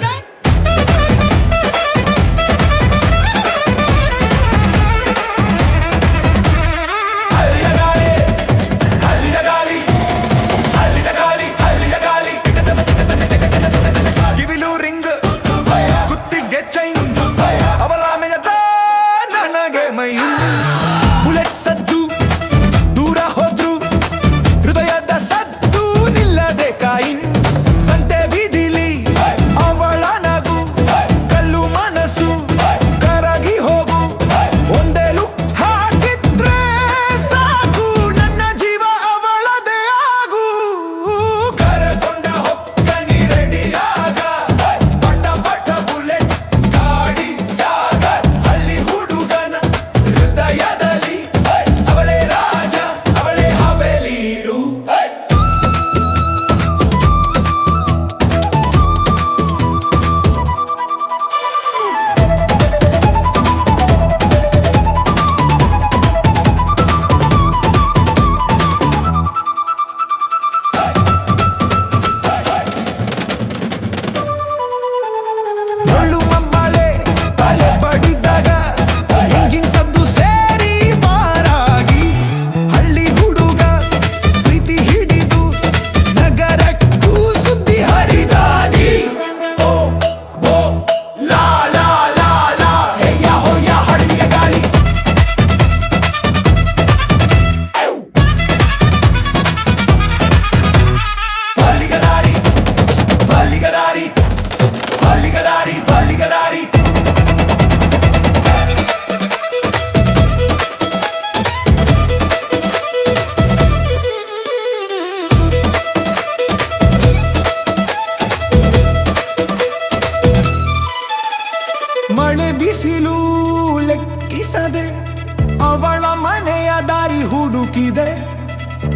ಬುಲೆಟ್ ಸದ್ದು ದೂರ ಹೋದ್ರು ಹೃದಯದ ಸದ್ದು ನಿಲ್ಲದೆ ಕಾಯಿನ್ ಸಂತೆ ಬೀದಿಲಿ ಅವಳ ನಗು ಕಲ್ಲು ಮನಸ್ಸು ಕರಗಿ ಹೋಗು ಒಂದೇ ಲುಕ್ ಹಾಕಿದ್ರೆ ಸಾಕು ನನ್ನ ಜೀವ ಅವಳದೇ ಆಗು ಕರಕೊಂಡ ಹೊಕ್ಕನಿ ರೆಡಿಯಾಗ ಪಟ ಪಟ ಬುಲೆಟ್ ಗಾಡಿಯಾಗ ಹಳ್ಳಿ ಹುಡುಗನ ಹೃದಯದಲ್ಲಿ ಅವಳೇ ರಾಜ ಅವಳೇ ಹವೇಲಿರು ಒಳ್ಳು ಮಂಬಾಲೆ ಬಾಲೆ ಬಡಿದಾಗ ಎಂಜಿನ್ ಸದ್ದು ಸೇರಿ ಬಾರಾಗಿ ಹಳ್ಳಿ ಹುಡುಗ ಪ್ರೀತಿ ಹಿಡಿದು ನಗರಕ್ಕೂ ಸುದ್ದಿ ಹರಿದಾಡಿ ಓ ಓ ಲಾ ಲಾ ಲಾ ಲಾ ಹೆಯ್ಯ ಹೊಯ್ಯ ಹಳ್ಳಿಯ ಗಾಳಿ ಬಲ್ಲಿಗದಾರಿ ಬಲ್ಲಿಗದಾರಿ ಬಲ್ಲಿಗದಾರಿ ಬಲ್ಲಿಗದಾರಿ ಮಳೆ ಬಿಸಿಲು ಲೆಕ್ಕಿಸದೆ ಅವಳ ಮನೆಯ ದಾರಿ ಹುಡುಕಿದೆ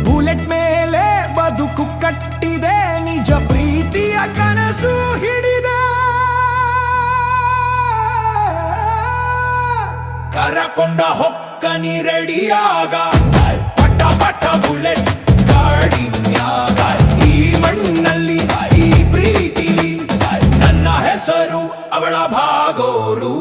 ಬುಲೆಟ್ ಮೇಲೆ ಬದುಕು ಕಟ್ಟಿದೆ ನಿಜ ಪ್ರೀತಿಯ ಕನಸು ಹಿಡಿದೆ ಕರಕೊಂಡ ಹೊಕ್ಕನಿ ರೆಡಿಯಾಗ ಪಟ ಪಟ ಬುಲೆಟ್ ಗಾಡಿನ್ಯಾಗ ಈ ಮಣ್ಣಲ್ಲಿ ಈ ಪ್ರೀತಿಲಿ ನನ್ನ ಹೆಸರು ಅವಳ ಭಾಗೋರು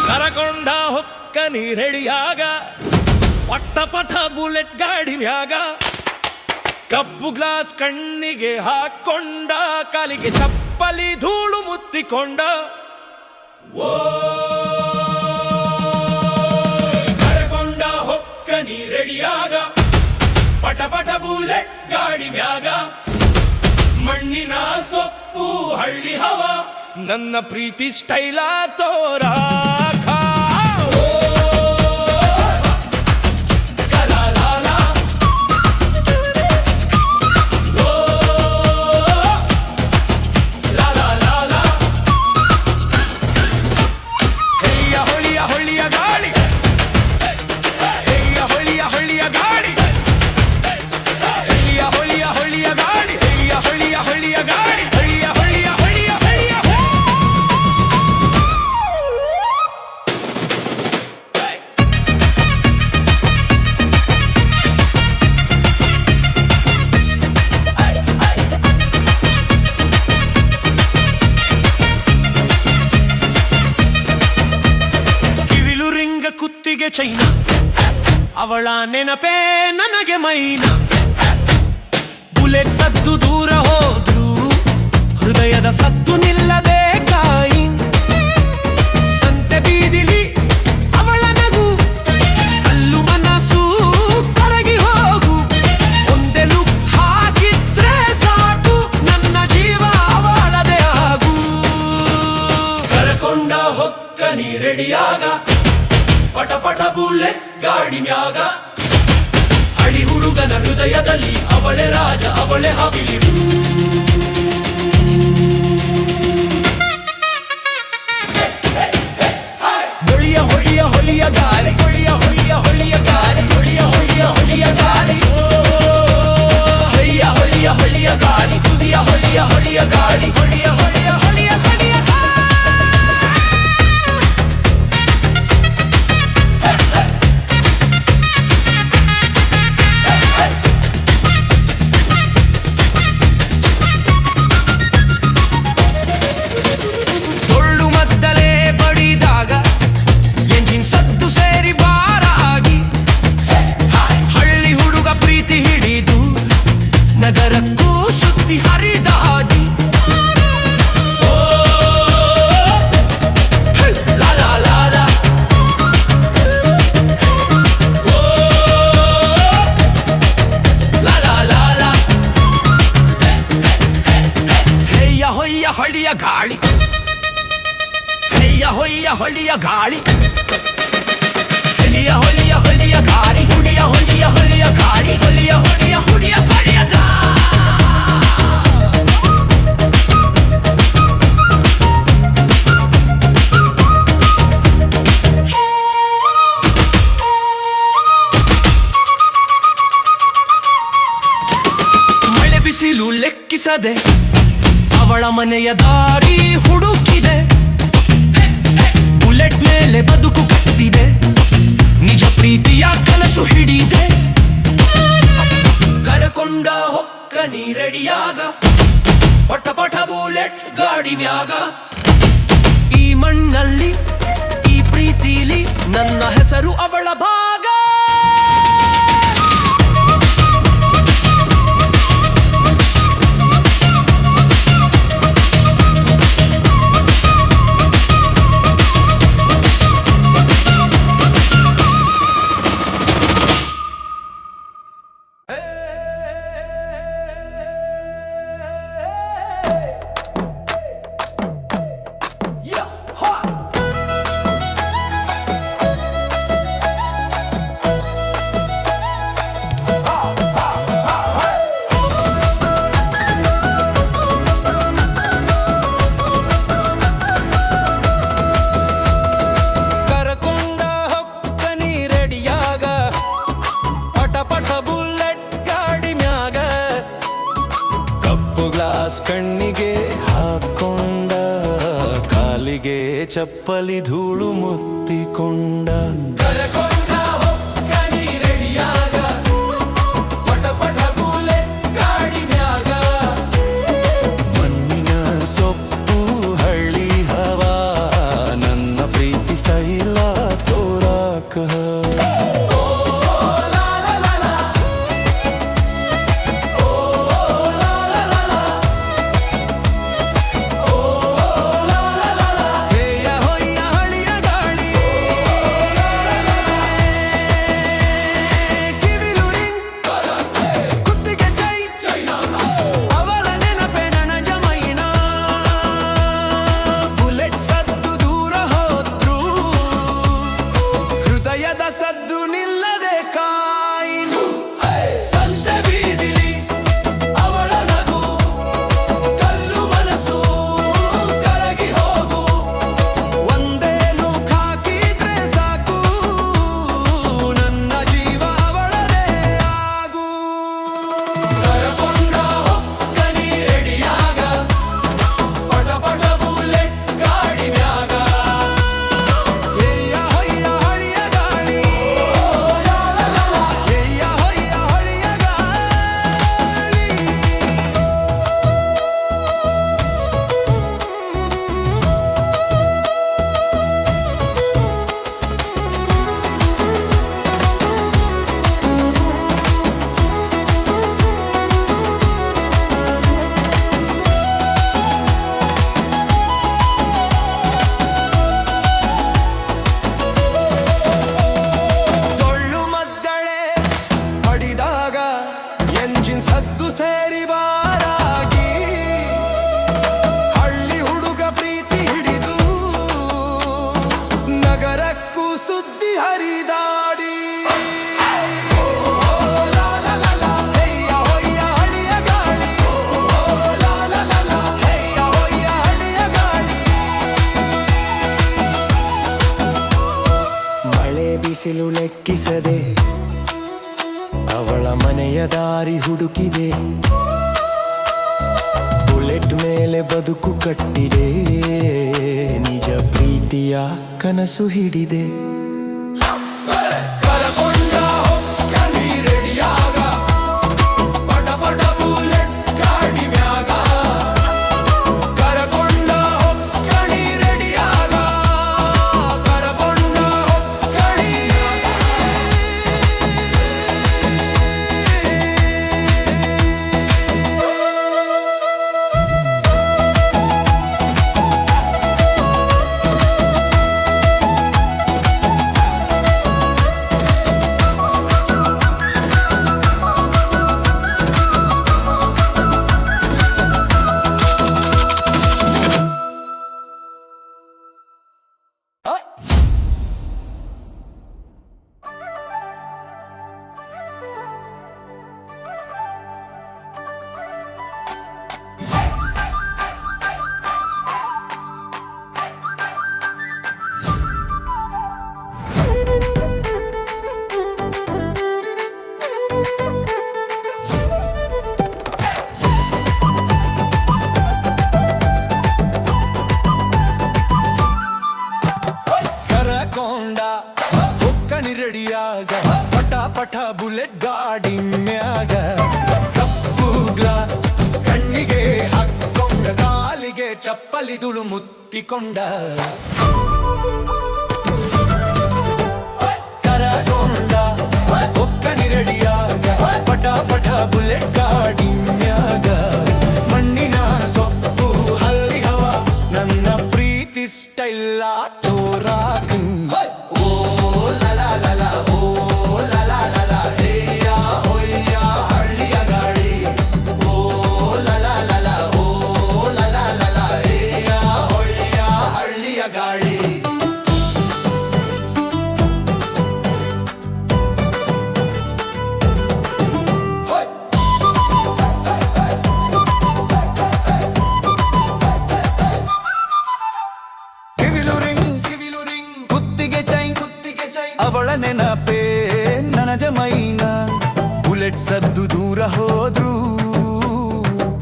ಕರಕೊಂಡ ಹೊಕ್ಕನಿ ರೆಡಿಯಾಗ ಪಟ್ಟ ಪಟ ಬುಲೆಟ್ ಗಾಡಿ ಮ್ಯಾಗ ಕಪ್ಪು ಗ್ಲಾಸ್ ಕಣ್ಣಿಗೆ ಹಾಕೊಂಡ ಕಾಲಿಗೆ ಚಪ್ಪಲಿ ಧೂಳು ಮುತ್ತಿಕೊಂಡ ಕರಕೊಂಡ ಹೊಕ್ಕನಿ ರೆಡಿಯಾಗ ಪಟ ಪಟ ಬುಲೆಟ್ ಗಾಡಿ ಮ್ಯಾಗ ಮಣ್ಣಿನ ಸೊಪ್ಪು ಹಳ್ಳಿ ಹವಾ ನನ್ನ ಪ್ರೀತಿ ಸ್ಟೈಲ ತೋರಾಕ ಚೈನ ಅವಳ ನೆನಪೇ ನನಗೆ ಮೈನ ಬುಲೆಟ್ ಸದ್ದು ದೂರ ಹೋದ್ರು ಹೃದಯದ ಸದ್ದು ನಿಲ್ಲದೆ ಕಾಯಿನ್ ಸಂತೆ ಬೀದಿಲಿ ಅವಳ ನಗು ಕಲ್ಲು ಮನಸ್ಸು ಕರಗಿ ಹೋಗು ಒಂದೇ ಲುಕ್ ಹಾಕಿದ್ರೆ ಸಾಕು ನನ್ನ ಜೀವ ಅವಳದೇ ಆಗು ಕರಕೊಂಡ ಹೊಕ್ಕ ನೀ ರೆಡಿಯಾಗ ಪಟ ಪಟ ಬುಲೆಟ್ ಗಾಡಿ ಮ್ಯಾಗ ಹಳಿ ಹುಡುಗನ ಹೃದಯದಲ್ಲಿ ಅವಳೆ ರಾಜ ಅವಳೆ ಹವಿಲಿ ಹೊಳಿಯ ಹೊಳಿಯ ಹೊಳಿಯ ಗಾಳಿ ಹೊಳಿಯ ಹೊಳಿಯ ಹೊಳಿಯ ಗಾಳಿ ಹೊಳಿಯ ಹೊಳಿಯ ಹೊಳಿಯ ಗಾಳಿ ಹೊಯ್ಯ ಹೊಳಿಯ ಹೊಳಿಯ ಗಾಳಿ ತುದಿಯ ಹೊಳಿಯ ಹೊಳಿಯ ಗಾಳಿ ಹೊಳಿಯ ಹೊಳಿಯ ಹೊಳಿಯ ಹೊಳಿಯ ಸದ್ದು ಸೇರಿ ಬಾರಾಗಿ ಹಳ್ಳಿ ಹುಡುಗ ಪ್ರೀತಿ ಹಿಡಿದು ನಗರಕ್ಕೂ ಸುತ್ತಿ ಹರಿದ ಹಾದಿ ಹೆಯ್ಯ ಹೊಯ್ಯ ಹೊಳಿಯ ಗಾಳಿ ಹೆಯ್ಯ ಹೊಯ್ಯ ಹೊಳಿಯ ಗಾಳಿ ಹೊಲಿಯ ಹೊಲಿಯ ಹೊಲಿಯ ಗಾಳಿ ಹುಡಿಯ ಹೊಲಿಯ ಹೊಲಿಯ ಗಾಳಿ ಹೊಲಿಯ ಹೊಲಿಯ ಹುಡಿಯ ಪಡೆಯದ ಮಳೆ ಬಿಸಿಲು ಲೆಕ್ಕಿಸದೆ ಅವಳ ಮನೆಯ ದಾರಿ ಹುಡುಕಿದೆ ಬುಲೆಟ್ ಮೇಲೆ ಬದುಕು ಕಟ್ಟಿದೆ ನಿಜ ಪ್ರೀತಿಯ ಕನಸು ಹಿಡಿದೆ ಕರಕೊಂಡ ಹೊಕ್ಕ ನೀ ರೆಡಿಯಾಗ ಪಟ ಪಟ ಬುಲೆಟ್ ಗಾಡಿ ಮ್ಯಾಗ ಈ ಮಣ್ಣಲ್ಲಿ ಈ ಪ್ರೀತಿಲಿ ನನ್ನ ಹೆಸರು ಅವಳ ಭಾಗ ಕಣ್ಣಿಗೆ ಹಾಕೊಂಡ ಕಾಲಿಗೆ ಚಪ್ಪಲಿ ಧೂಳು ಮುತ್ತಿಕೊಂಡ ಕರಕೊಂಡ ಹೊಕ್ಕ ನೀ ರೆಡಿಯಾಗ ಪಟ ಪಟ ಬುಲೆಟ್ ಗಾಡಿ ಮ್ಯಾಗ ಮಣ್ಣಿನ ಸೊಪ್ಪು ಹಳ್ಳಿ ಹವಾ ನನ್ನ ಪ್ರೀತಿ ಸ್ಟೈಲ ತೋರಾಕ ಸುದ್ದಿ ಹರಿದಾಡಿ ಮಳೆ ಬಿಸಿಲು ಲೆಕ್ಕಿಸದೆ ಅವಳ ಮನೆಯ ದಾರಿ ಹುಡುಕಿದೆ. ಬುಲೆಟ್ ಮೇಲೆ ಬದುಕು ಕಟ್ಟಿದೆ, ನಿಜ ಪ್ರೀತಿಯ ಕನಸು ಹಿಡಿದೆ. ರೆಡಿಯಾಗ ಪಟ ಪಟ ಬುಲೆಟ್ ಗಾಡಿ ಮ್ಯಾಗ ಕಪ್ಪು ಗ್ಲಾಸ್ ಕಣ್ಣಿಗೆ ಹಾಕೊಂಡ, ಕಾಲಿಗೆ ಚಪ್ಪಲಿದುಳು ಮುತ್ತಿಕೊಂಡ. ಕರಗೊಂಡ ಒಕ್ಕನಿ ರೆಡಿಯಾಗ ಪಟ ಪಟ ಬುಲೆಟ್ ಗಾಡಿ ಮ್ಯಾಗ. ಮಣ್ಣಿನ ಸೊಪ್ಪು ಹಲ್ಲಿ ಹವ ನನ್ನ ಪ್ರೀತಿ ಸ್ಟೈಲ್ ತೋರಾಕ. ಅವಳ ನೆನಪೇ ನನಜ ಮೈನ, ಬುಲೆಟ್ ಸದ್ದು ದೂರ ಹೋದ್ರು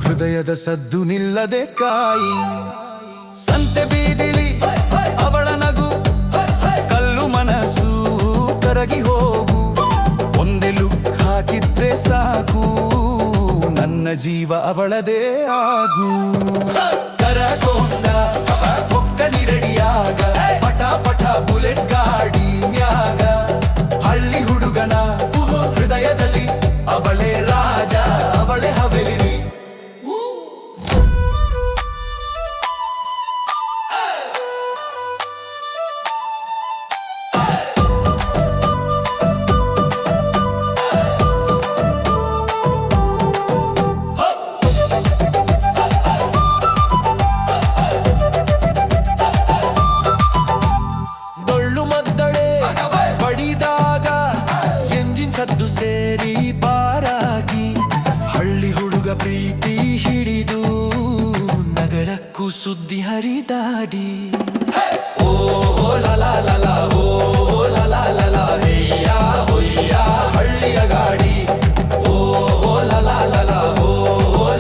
ಹೃದಯದ ಸದ್ದು ನಿಲ್ಲದೆ ಕಾಯಿ. ಸಂತೆ ಬೀದಿಲಿ ಅವಳ ನಗು, ಕಲ್ಲು ಮನಸ್ಸು ಕರಗಿ ಹೋಗು. ಒಂದೇ ಲುಕ್ ಹಾಕಿದ್ರೆ ಸಾಕು, ನನ್ನ ಜೀವ ಅವಳದೇ ಆಗು. ಕರಗೊಂಡ ಒಕ್ಕನಿ ರೆಡಿಯಾಗ ಪಟ ಪಟ ಬುಲೆಟ್ ಗಾಡಿ ಮ್ಯಾಗ. ಹಳ್ಳಿ ಹುಡುಗನ ಹೃದಯದಲ್ಲಿ ಅವಳೇ ರಾಜ, ಅವಳೇ ಹವೆಲಿ. ಸದ್ದು ಸೇರಿ ಬಾರಾಗಿ ಹಳ್ಳಿ ಹುಡುಗ ಪ್ರೀತಿ ಹಿಡಿದು ನಗರಕ್ಕೂ ಸುದ್ದಿ ಹರಿದಾಡಿ. ಓ ಲಲಾ ಲಲಾ ಓ ಲಲಾ ಲಲಾ ಹೇಯ ಹೊಯ್ಯ ಹಳ್ಳಿಯ ಗಾಡಿ. ಓ ಲಲಾ ಲಲಾ ಓ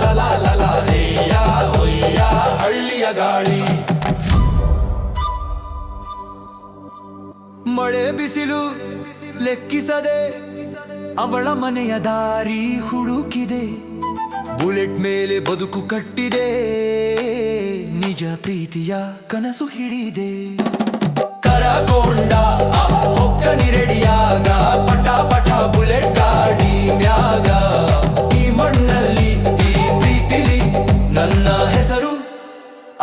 ಲಲಾ ಲಲಾ ಹೇಯ ಹೊಯ್ಯ ಹಳ್ಳಿಯ ಗಾಡಿ. ಮಳೆ ಬಿಸಿಲು ಲೆಕ್ಕಿಸದೆ ಅವಳ ಮನೆಯ ದಾರಿ ಹುಡುಕಿದೆ. ಬುಲೆಟ್ ಮೇಲೆ ಬದುಕು ಕಟ್ಟಿದೆ, ನಿಜ ಪ್ರೀತಿಯ ಕನಸು ಹಿಡಿದೆ. ಕರಗೊಂಡ ಒಕ್ಕನಿ ರೆಡಿಯಾಗ ಪಟ ಪಟ ಬುಲೆಟ್ ಗಾಡಿ ಮ್ಯಾಗ. ಈ ಮಣ್ಣಲ್ಲಿ ಈ ಪ್ರೀತಿಲಿ ನನ್ನ ಹೆಸರು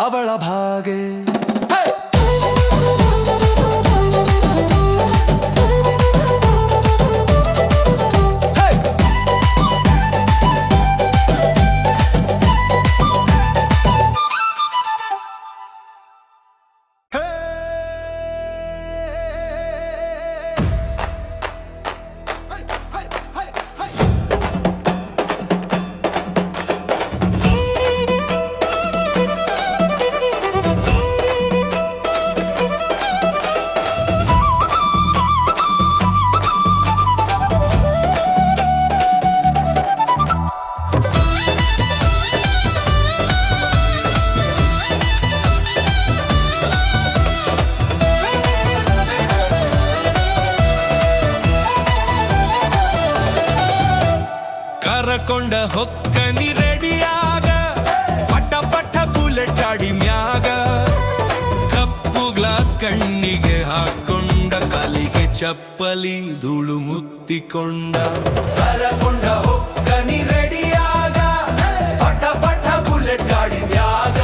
ಅವಳ ಭಾಗೆ.
ಕರಕೊಂಡ ಹೊಕ್ಕನಿ ರೆಡಿಯಾಗ ಪಟ ಪಟ ಬುಲೆಟ್ ಗಾಡಿ ಮ್ಯಾಗ ಕಪ್ಪು ಗ್ಲಾಸ್ ಕಣ್ಣಿಗೆ ಹಾಕೊಂಡ ಕಾಲಿಗೆ ಚಪ್ಪಲಿ ಧೂಳು ಮುತ್ತಿಕೊಂಡ
ಕರಕೊಂಡ ಹೊಕ್ಕನಿ ರೆಡಿಯಾಗ ಪಟ ಪಟ ಬುಲೆಟ್ ಗಾಡಿ ಮ್ಯಾಗ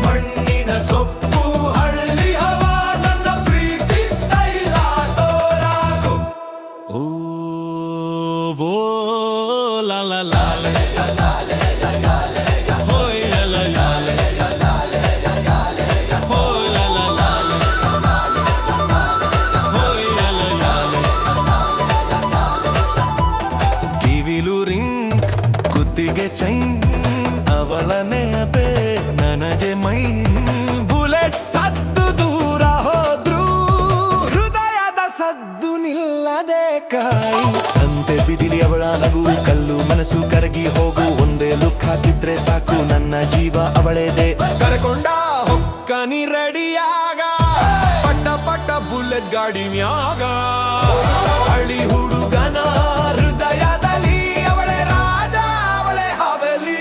ಮಣ್ಣಿನ ಸೊಪ್ಪು ಹಳ್ಳಿ ಹವಾ ನನ್ನ ಪ್ರೀತಿ ಸ್ಟೈಲ ತೋರಾಗು
ಓ ಬೋ ಲಾ ಲಾ ಲಾ ಹೋಯ್ ಲಾ ಲಾ ಲಾ ಹೋಯ್ ಲಾ ಲಾ ಲಾ ಹೋಯ್ ಲಾ ಲಾ ಲಾ ಕಿವಿಲು ರಿಂಗ್ ಕುತ್ತಿಗೆ ಚೈನ್ ಅವಳ ನೆನಪೆ ನನಗೆ ಮೈ ಬುಲೆಟ್ ಸದ್ದು ದೂರ ಹೋದ್ರು ಹೃದಯದ ಸದ್ದು ನಿಲ್ಲದೆ ಕಾಯಿ ಸಂತೆ ಬಿದಿರಿ ಅವಳ ನಗು ಕಲ್ಲು ಮನಸ್ಸು ಕರಗಿ ಹೋಗು ಒಂದೇ ಲುಕ್ ಹಾಕಿದ್ರೆ ಸಾಕು ನನ್ನ ಜೀವ ಅವಳೇದೆ ಕರಕೊಂಡ ಹೊಕ್ಕನಿ ರೆಡಿಯಾಗ ಪಟ ಪಟ ಬುಲೆಟ್ ಗಾಡಿ ಮ್ಯಾಗ ಹಳ್ಳಿ ಹುಡುಗನ ಹೃದಯದಲ್ಲಿ ಅವಳೇ ರಾಜ ಅವಳೇ ಹವೆಲಿ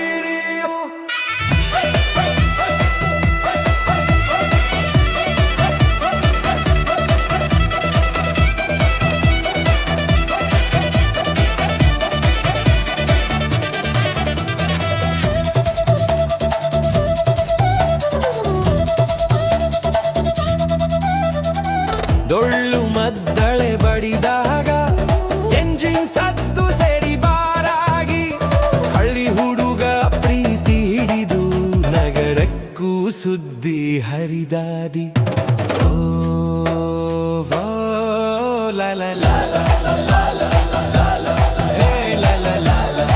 ಡೊಳ್ಳು ಮದ್ದಳೆ ಬಡಿದಾಗ ಎಂಜಿನ್ ಸದ್ದು ಸೇರಿ ಬಾರಾಗಿ ಹಳ್ಳಿ ಹುಡುಗ ಪ್ರೀತಿ ಹಿಡಿದು ನಗರಕ್ಕೂ ಸುದ್ದಿ ಹರಿದಾದಿ ಓ ವೋ ಲಾ ಲಾ ಲಾ ಹೇ ಲಾ ಲಾ ಲಾ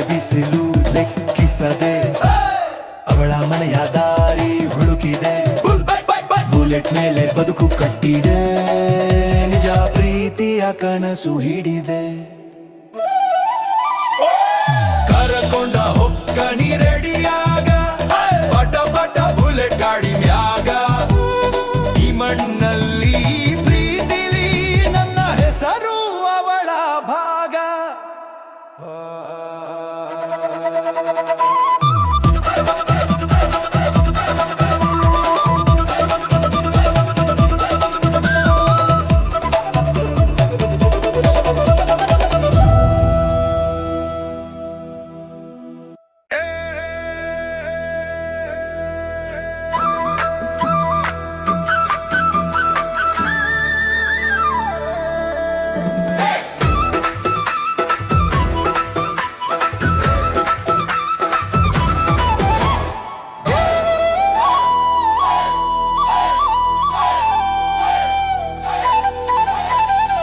ಬಿಸಿಲು ಲೆಕ್ಕಿಸದೆ ಅವಳ ಮನೆಯ ದಾರಿ ಹುಡುಕಿದೆ ಬುಲೆಟ್ ಮೇಲೆ ಬದುಕು ಕಟ್ಟಿದೆ ನಿಜ ಪ್ರೀತಿಯ ಕನಸು ಹಿಡಿದೆ ಕರಕೊಂಡ ಹೊಕ್ಕನಿ ರೆಡಿಯಾಗ ಪಟ ಪಟ ಬುಲೆಟ್ ಗಾಡಿ ಮ್ಯಾಗ ಈ ಮಣ್ಣಲ್ಲಿ ಪ್ರೀತಿಲಿ ನನ್ನ ಹೆಸರು ಅವಳ ಭಾಗ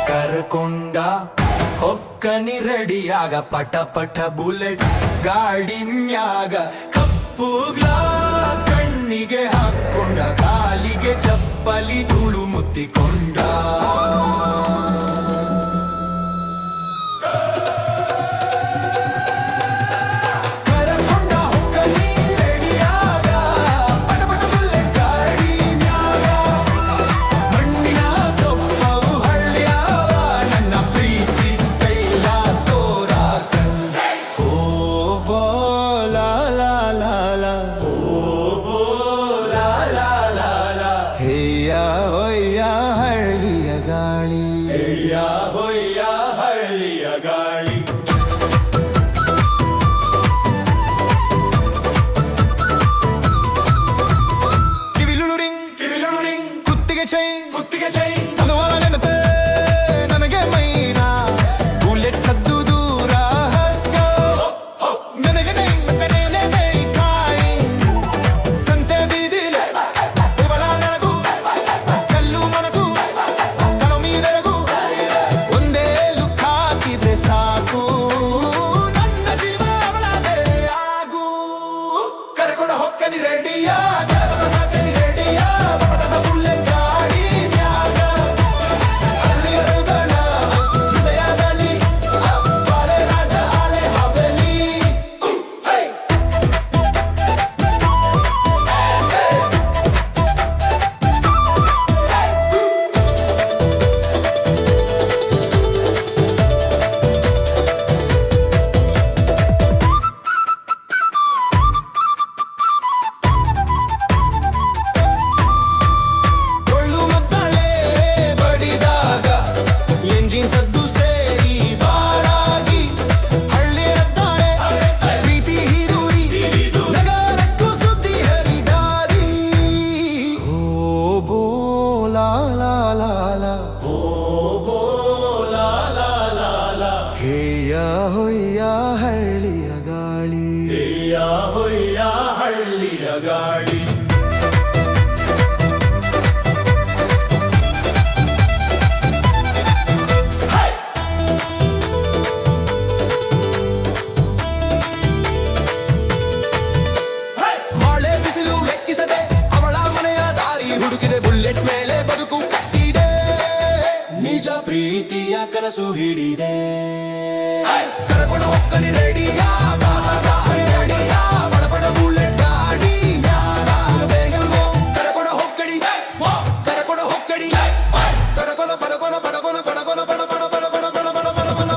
ಕರಕೊಂಡ ಹೊಕ್ಕನಿ ರೆಡಿಯಾಗ ಪಟ ಪಟ ಬುಲೆಟ್ ಗಾಡಿ ಮ್ಯಾಗ ಕಪ್ಪು ಗ್ಲಾಸ್ ಕಣ್ಣಿಗೆ ಹಾಕೊಂಡ ಕಾಲಿಗೆ ಚಪ್ಪಲಿ ಧೂಳು ಮುತ್ತಿಕೊಂಡ ಪ್ರೀತಿಯ ಕನಸು ಹಿಡಿದೆ ಕರಕೊಂಡು ಹೊಕ್ಕನಿ ರೆಡಿಯ ಬಡ ಬಡ ಬುಲೆಟ್ ಗಾಡಿ ಮ್ಯಾಗ ಬೇಗಂಗೋ ಕರಕೊಂಡು ಹೊಕ್ಕಡಿ ಕರಕೊಂಡು ಹೊಕ್ಕಡಿ ಕರಕೊಂಡು ಬಡಕೊಂಡು ಬಡಕೊಂಡು ಬಡಕೊಂಡು ಬಡ ಬಡ ಬಡ ಬಡ ಬಡ ಬಡ ಬಡ ಬಡ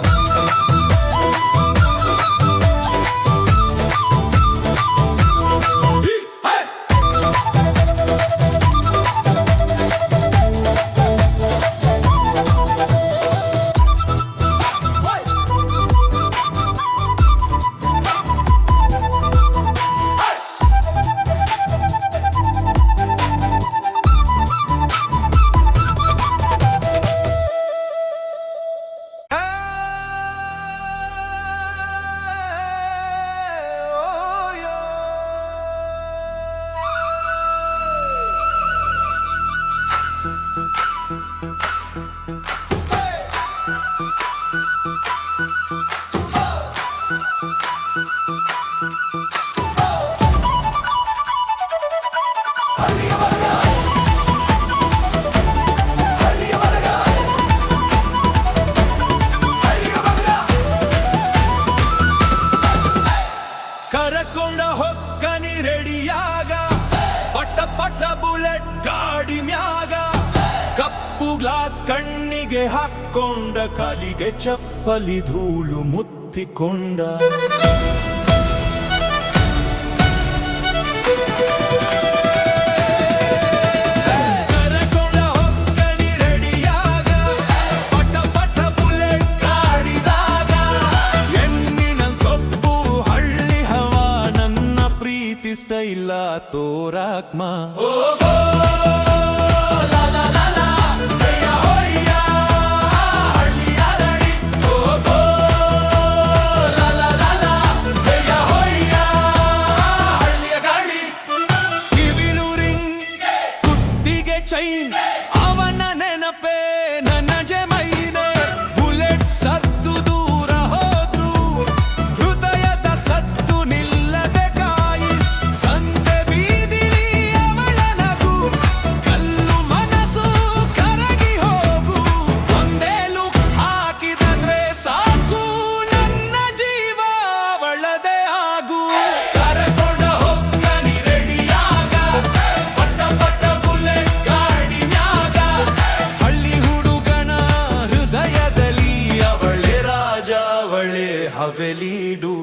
ಕರಕೊಂಡ ಹೊಕ್ಕನಿ ರೆಡಿಯಾಗ ಪಟ ಪಟ ಬುಲೆಟ್ ಗಾಡಿ ಮ್ಯಾಗ ಕಪ್ಪು ಗ್ಲಾಸ್ ಕಣ್ಣಿಗೆ ಹಾಕೊಂಡ ಕಾಲಿಗೆ ಚಪ್ಪಲಿ ಧೂಳು ಮುತ್ತಿಕೊಂಡ ಕರಕೊಂಡ ಹೊಕ್ಕನಿ ರೆಡಿಯಾಗ ಪಟ ಪಟ ಬುಲೆಟ್ ಗಾಡಿದಾಗ ಹೆಣ್ಣಿನ ಸೊಪ್ಪು ಹಳ್ಳಿ ಹವಾ ನನ್ನ ಪ್ರೀತಿ ಸ್ಟೈಲ ತೋರಾಕ್ಮ ಚೈನ್ ಅವನ ನೆನಪೇ ನನ್ನ ಜಮೈನೆ ಬುಲೆಟ್ ಸದ್ದು ದೂರ ಹೋದ್ರು ಹೃದಯದ ಸದ್ದು ನಿಲ್ಲದೆ ಕಾಯಿ ಸಂತೆ ಬೀದಿಲಿ ಅವಳ ನಗು ಕಲ್ಲು ಮನಸ್ಸು ಕರಗಿ ಹೋಗು ಒಂದೇ ಲುಕ್ ಹಾಕಿದಂದ್ರೆ ಸಾಕು ನನ್ನ ಜೀವ ಅವಳದೆ ಆಗು ಕರಕೊಂಡ ಹೊಕ್ಕನಿ ರೆಡಿಯಾಗ ಪಟ್ಟ ಪಟ್ಟ ಬುಲೆಟ್ ಗಾಡಿ ಮ್ಯಾಗ ಹಳ್ಳಿ ಹುಡುಗನ ಹೃದಯದಲ್ಲಿ ಅವಳೆ ರಾಜ ಅವಳೆ ಹವೆಲೀಡು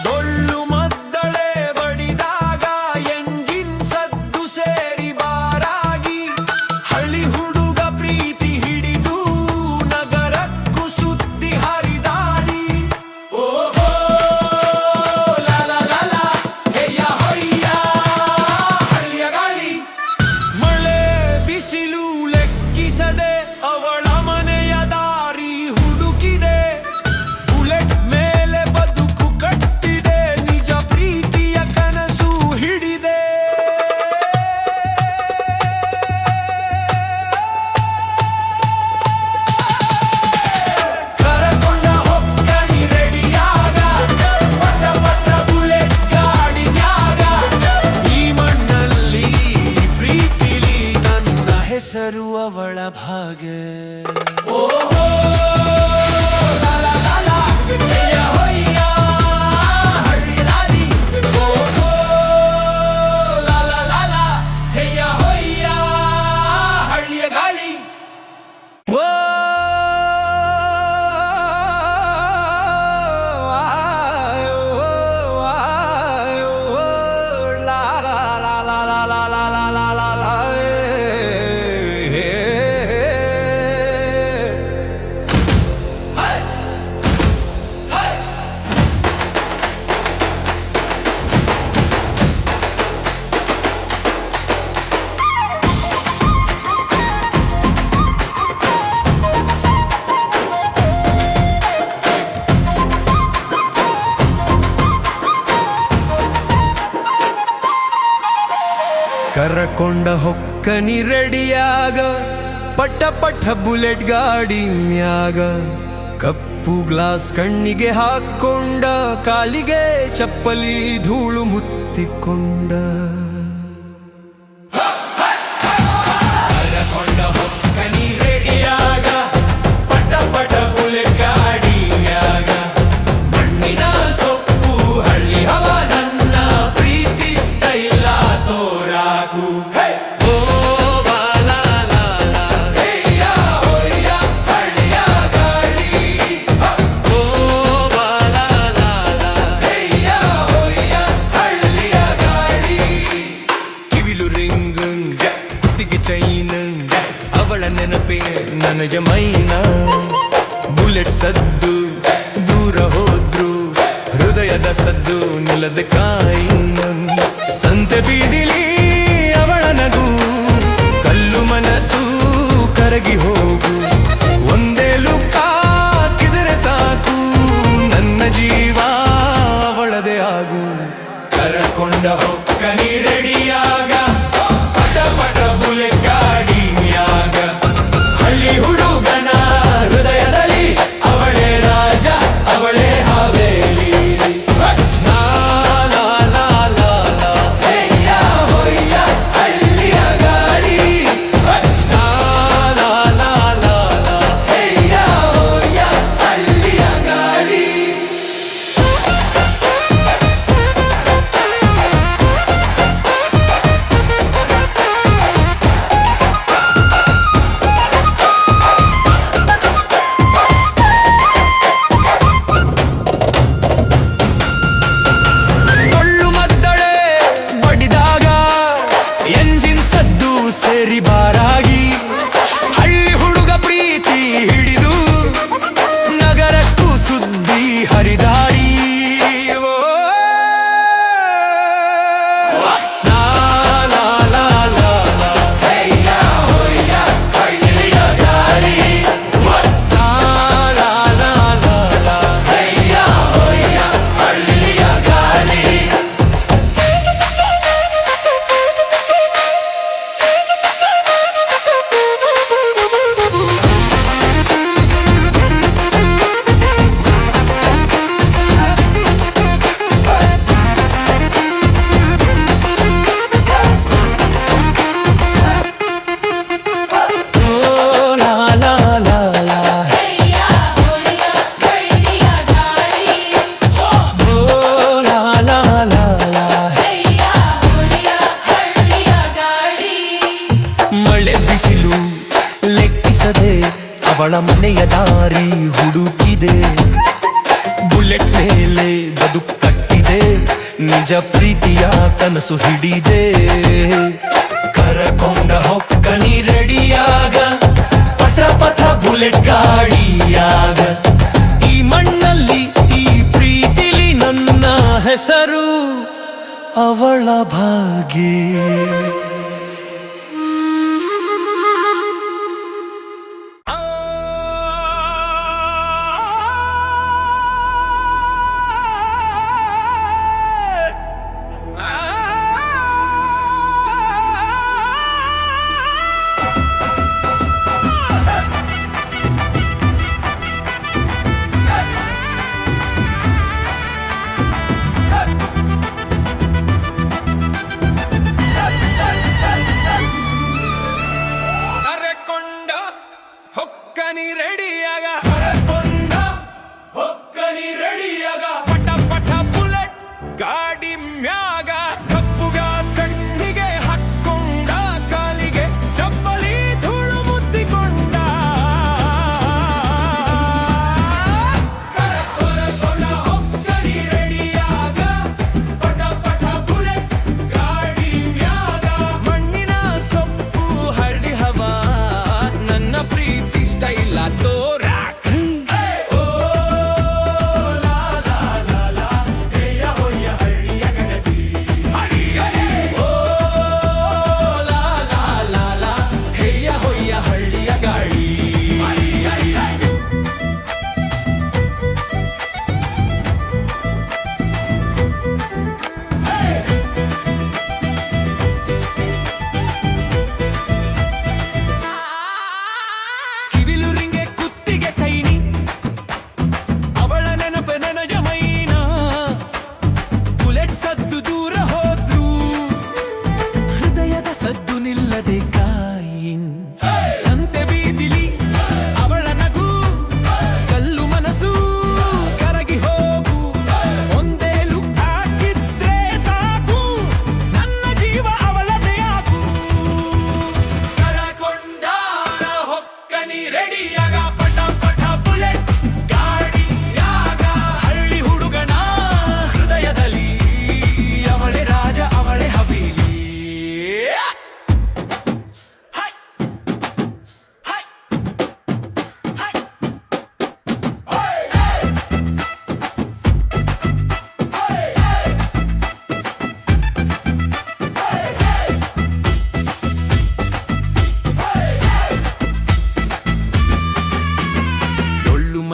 ಡೊಳ್ಳು ಮದ್ದಳೆ ಬಡಿ ಕರಕೊಂಡ ಹೊಕ್ಕನಿ ರೆಡಿಯಾಗ ಪಟ್ಟ ಪಟ್ಟ ಬುಲೆಟ್ ಗಾಡಿ ಮ್ಯಾಗ ಕಪ್ಪು ಗ್ಲಾಸ್ ಕಣ್ಣಿಗೆ ಹಾಕೊಂಡ ಕಾಲಿಗೆ ಚಪ್ಪಲಿ ಧೂಳು ಮುತ್ತಿಕೊಂಡ ಕರಕೊಂಡ ಹೊಕ್ಕನಿ ರೆಡಿಯಾಗ ಪಟ್ಟ ಪಟ್ಟ ಬುಲೆಟ್ ಗಾಡಿ ಮ್ಯಾಗ ಮಣ್ಣಿನ ಸೊಪ್ಪು ಹಳ್ಳಿ ಹವ ನನ್ನ ಪ್ರೀತಿ ಸ್ಟೈಲ ತೋರಾಕು ಅವಳ ನೆನಪೇ ನನಗೆ ಮೈನ ಬುಲೆಟ್ ಸದ್ದು ದೂರ ಹೋದ್ರು ಹೃದಯದ ಸದ್ದು ನಿಲ್ಲದ ಕಾಯಿನ ಸಂತೆ ಬೀದಿಲಿ ಅವಳ ನಗು ಕಲ್ಲು ಮನಸ್ಸು ಕರಗಿ ಹೋಗು ಒಂದೇ ಲುಕ್ಕ ಕಿದರೆ ಸಾಕು ನನ್ನ ಜೀವ ಅವಳದೇ ಆಗು ಕರಕೊಂಡ ಹೊಕ್ಕನಿ ರೆಡಿಯಾಗ ಪಟ ಪಟ ಬುಲೆಟ್ ಗಾಡಿ ಮ್ಯಾಗ ಹಳ್ಳಿ ಹುಡುಗನ ಹೃದಯದಲ್ಲಿ ಅವಳೇ ರಾಜ ಅವಳೇ ಹಾವೇಲಿ ಲಾ ಲಾ ಲಾ ಲಾ ಲಾ ಹೆಯ್ಯ ಹೊಯ್ಯ ಹಳ್ಳಿಯ ಗಾಡಿ ಲಾ ಲಾ ಲಾ ಲಾ ಲಾ ಹೆಯ್ಯ ಹೊಯ್ಯ ಹಳ್ಳಿಯ ಗಾಡಿ ಸೇರಿ ಬಾರಾಗಿ ಹಳ್ಳಿ ಹುಡುಗ ಪ್ರೀತಿ ಹಿಡಿದು ನಗರಕ್ಕೂ ಸುದ್ದಿ ಹರಿದಾಡಿ ಲಾ ಲಾ ಲಾ ಲಾ ಲಾ ಹೆಯ್ಯ ಹೊಯ್ಯ ಹಳ್ಳಿಯ ಗಾಡಿ ಲಾ ಲಾ ಲಾ ಲಾ ಲಾ ಹೆಯ್ಯ ಹೊಯ್ಯ ಹಳ್ಳಿಯ ಗಾಡಿ ಮಳೆ ಬಿಸಿಲು ಲೆಕ್ಕಿಸದೆ ಅವಳ ಮನೆಯ ದಾರಿ ಹುಡುಕಿದೆ ಬುಲೆಟ್ ಮೇಲೆ ಬದುಕು ಕಟ್ಟಿದೆ ನಿಜ ಪ್ರೀತಿಯ ಕನಸು ಹಿಡಿದೆ ಕರಕೊಂಡ ಹೊಕ್ಕನಿ ರೆಡಿಯಾಗ ಪಟ ಪಟ ಬುಲೆಟ್ ಗಾಡಿಯಾಗ ಈ ಮಣ್ಣಲ್ಲಿ ಈ ಪ್ರೀತಿಲಿ ನನ್ನ ಹೆಸರು ಅವಳ ಭಾಗ್ಯ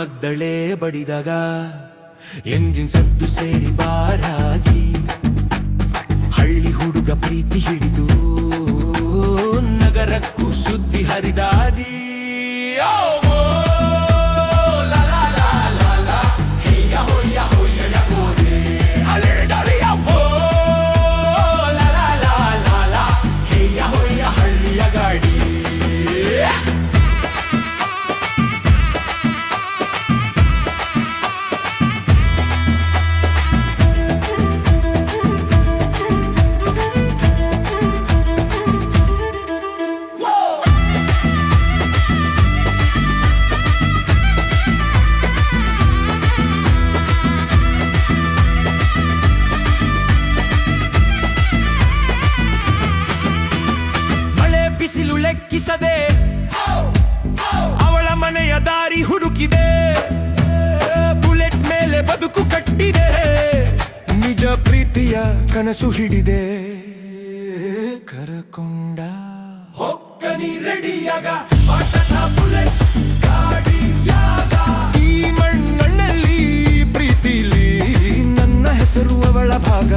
ಮದ್ದಳೆ ಬಡಿದಾಗ ಎಂಜಿನ್ ಸದ್ದು ಸೇರಿ ಬಾರಾಗಿ ಹಳ್ಳಿ ಹುಡುಗ ಪ್ರೀತಿ ಹಿಡಿದು ನಗರಕ್ಕೂ ಸುದ್ದಿ ಹರಿದಾಡಿ ಹಳ್ಳಿಯ ಗಾಡಿ ಬಿಸಿಲು ಲೆಕ್ಕಿಸದೆ ಅವಳ ಮನೆಯ ದಾರಿ ಹುಡುಕಿದೆ ಬುಲೆಟ್ ಮೇಲೆ ಬದುಕು ಕಟ್ಟಿದೆ ನಿಜ ಪ್ರೀತಿಯ ಕನಸು ಹಿಡಿದೆ ಕರಕೊಂಡ ಹೊಕ್ಕನಿ ರೆಡಿಯಾಗ ಬುಲೆಟ್ ಗಾಡಿಯಾಗ ಈ ಮಣ್ಣಲ್ಲಿ ಪ್ರೀತಿಲಿ ನನ್ನ ಹೆಸರು ಅವಳ ಭಾಗ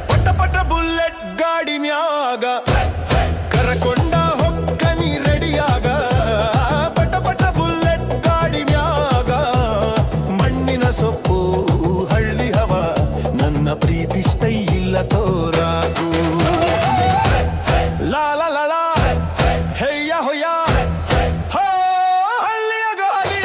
ಪಟ ಪಟ ಬುಲೆಟ್ ಗಾಡಿ ಮ್ಯಾಗ ಕರಕೊಂಡ ಹೊಕ್ಕನಿ ರೆಡಿಯಾಗ ಪಟ ಪಟ ಬುಲೆಟ್ ಗಾಡಿ ಮ್ಯಾಗ ಮಣ್ಣಿನ ಸೊಪ್ಪು ಹಳ್ಳಿ ಹವ ನನ್ನ ಪ್ರೀತಿ ಸ್ಟೈಲ ತೋರಾಕು ಲಾಲ ಲಳ ಹೆಯ್ಯ ಹೊಯ್ಯ ಹಳ್ಳಿಯ ಗಾಡಿ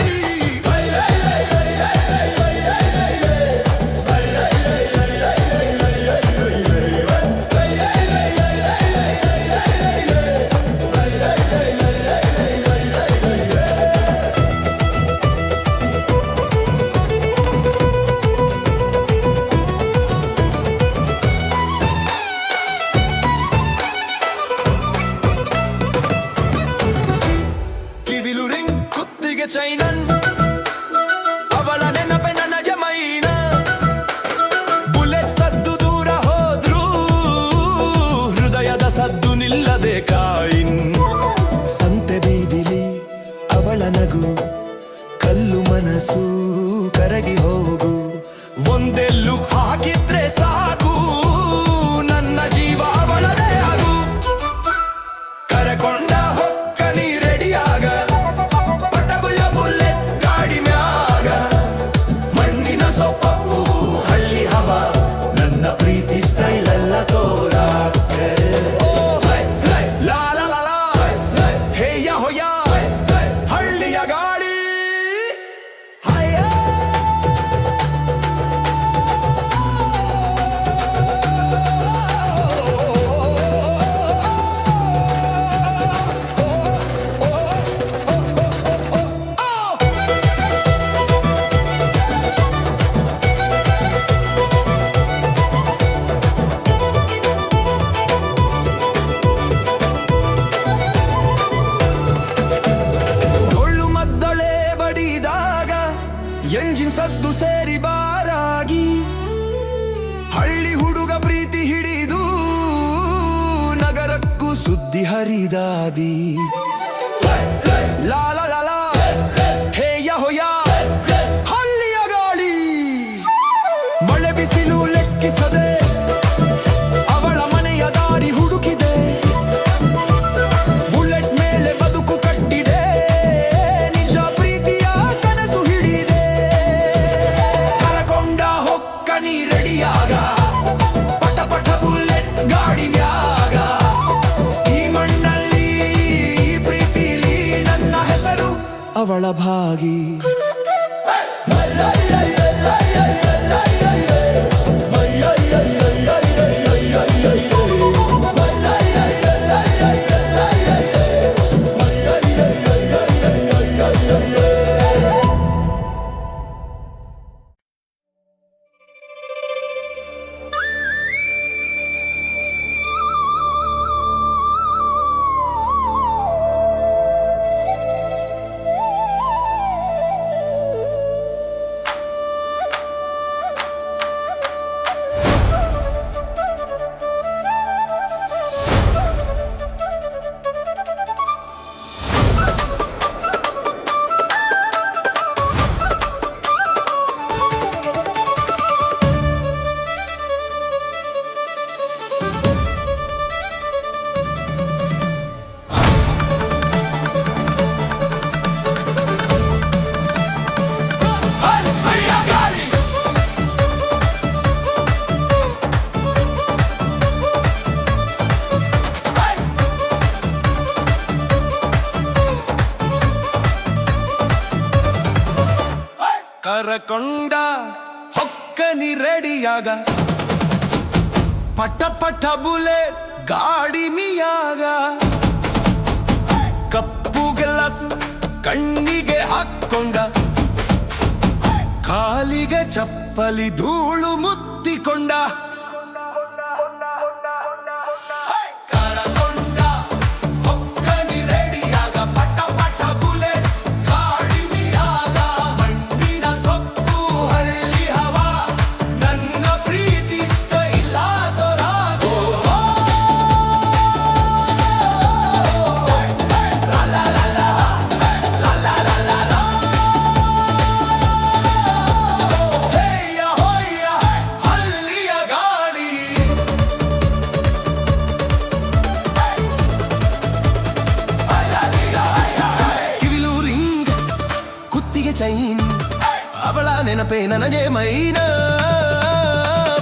ಚೈನನ್ ಅವಳ ನೆನಪೆ ನನ್ನ ಜಮೈನ ಬುಲೆಟ್ ಸದ್ದು ದೂರ ಹೋದ್ರು ಹೃದಯದ ಸದ್ದು ನಿಲ್ಲದೆ ಕಾಯಿನ್ ಸಂತೆ ಬೀದಿಲಿ ಅವಳ ನಗು ಕಲ್ಲು ಮನಸ್ಸು ಕರಗಿ ಹೋಗು ಒಂದೆಲ್ಲು ಹಾಕಿದ್ರೆ ಸಾಕು ನನ್ನ ಜೀವ ಅವಳದೇ ಆಗು ಕರಕೊಂಡ ಹೊಕ್ಕನಿ ರೆಡಿಯಾಗ ಎಂಜಿನ್ ಸದ್ದು ಸೇರಿ ಬಾರಾಗಿ ಹಳ್ಳಿ ಹುಡುಗ ಪ್ರೀತಿ ಹಿಡಿದು ನಗರಕ್ಕೂ ಸುದ್ದಿ ಹರಿದಾದಿ ಲಾಲ ಲಾಲ ಹೇಯ ಹೊಯ ಹಳ್ಳಿಯ ಗಾಳಿ ಮಳೆ ಬಿಸಿಲು ಲೆಕ್ಕಿಸದೆ ಅವಳ ಮನೆಯ ದಾರಿ ಹುಡುಕಿದೆ ಬುಲೆಟ್ ಮೇಲೆ ಬದುಕು ಕಟ್ಟಿದೆ ನಿಜ ಪ್ರೀತಿಯ ಕನಸು ಹಿಡಿದೆ ಕರಕೊಂಡ ಹೊಕ್ಕನಿ ರೆಡಿಯಾಗ ಪಟ ಪಟ ಬುಲೆಟ್ ಅವಳ ಭಾಗಿ. ಕರಕೊಂಡ ಹೊಕ್ಕನಿ ರೆಡಿಯಾಗ ಪಟ ಪಟ ಬುಲೆಟ್ ಗಾಡಿ ಮಿಯಾಗ ಕಪ್ಪು ಗ್ಲಾಸ್ ಕಣ್ಣಿಗೆ ಹಾಕೊಂಡ ಕಾಲಿಗೆ ಚಪ್ಪಲಿ ಧೂಳು ಮುತ್ತಿಕೊಂಡ ಚೈನ್ ಅವಳ ನೆನಪೇ ನನಗೆ ಮೈನ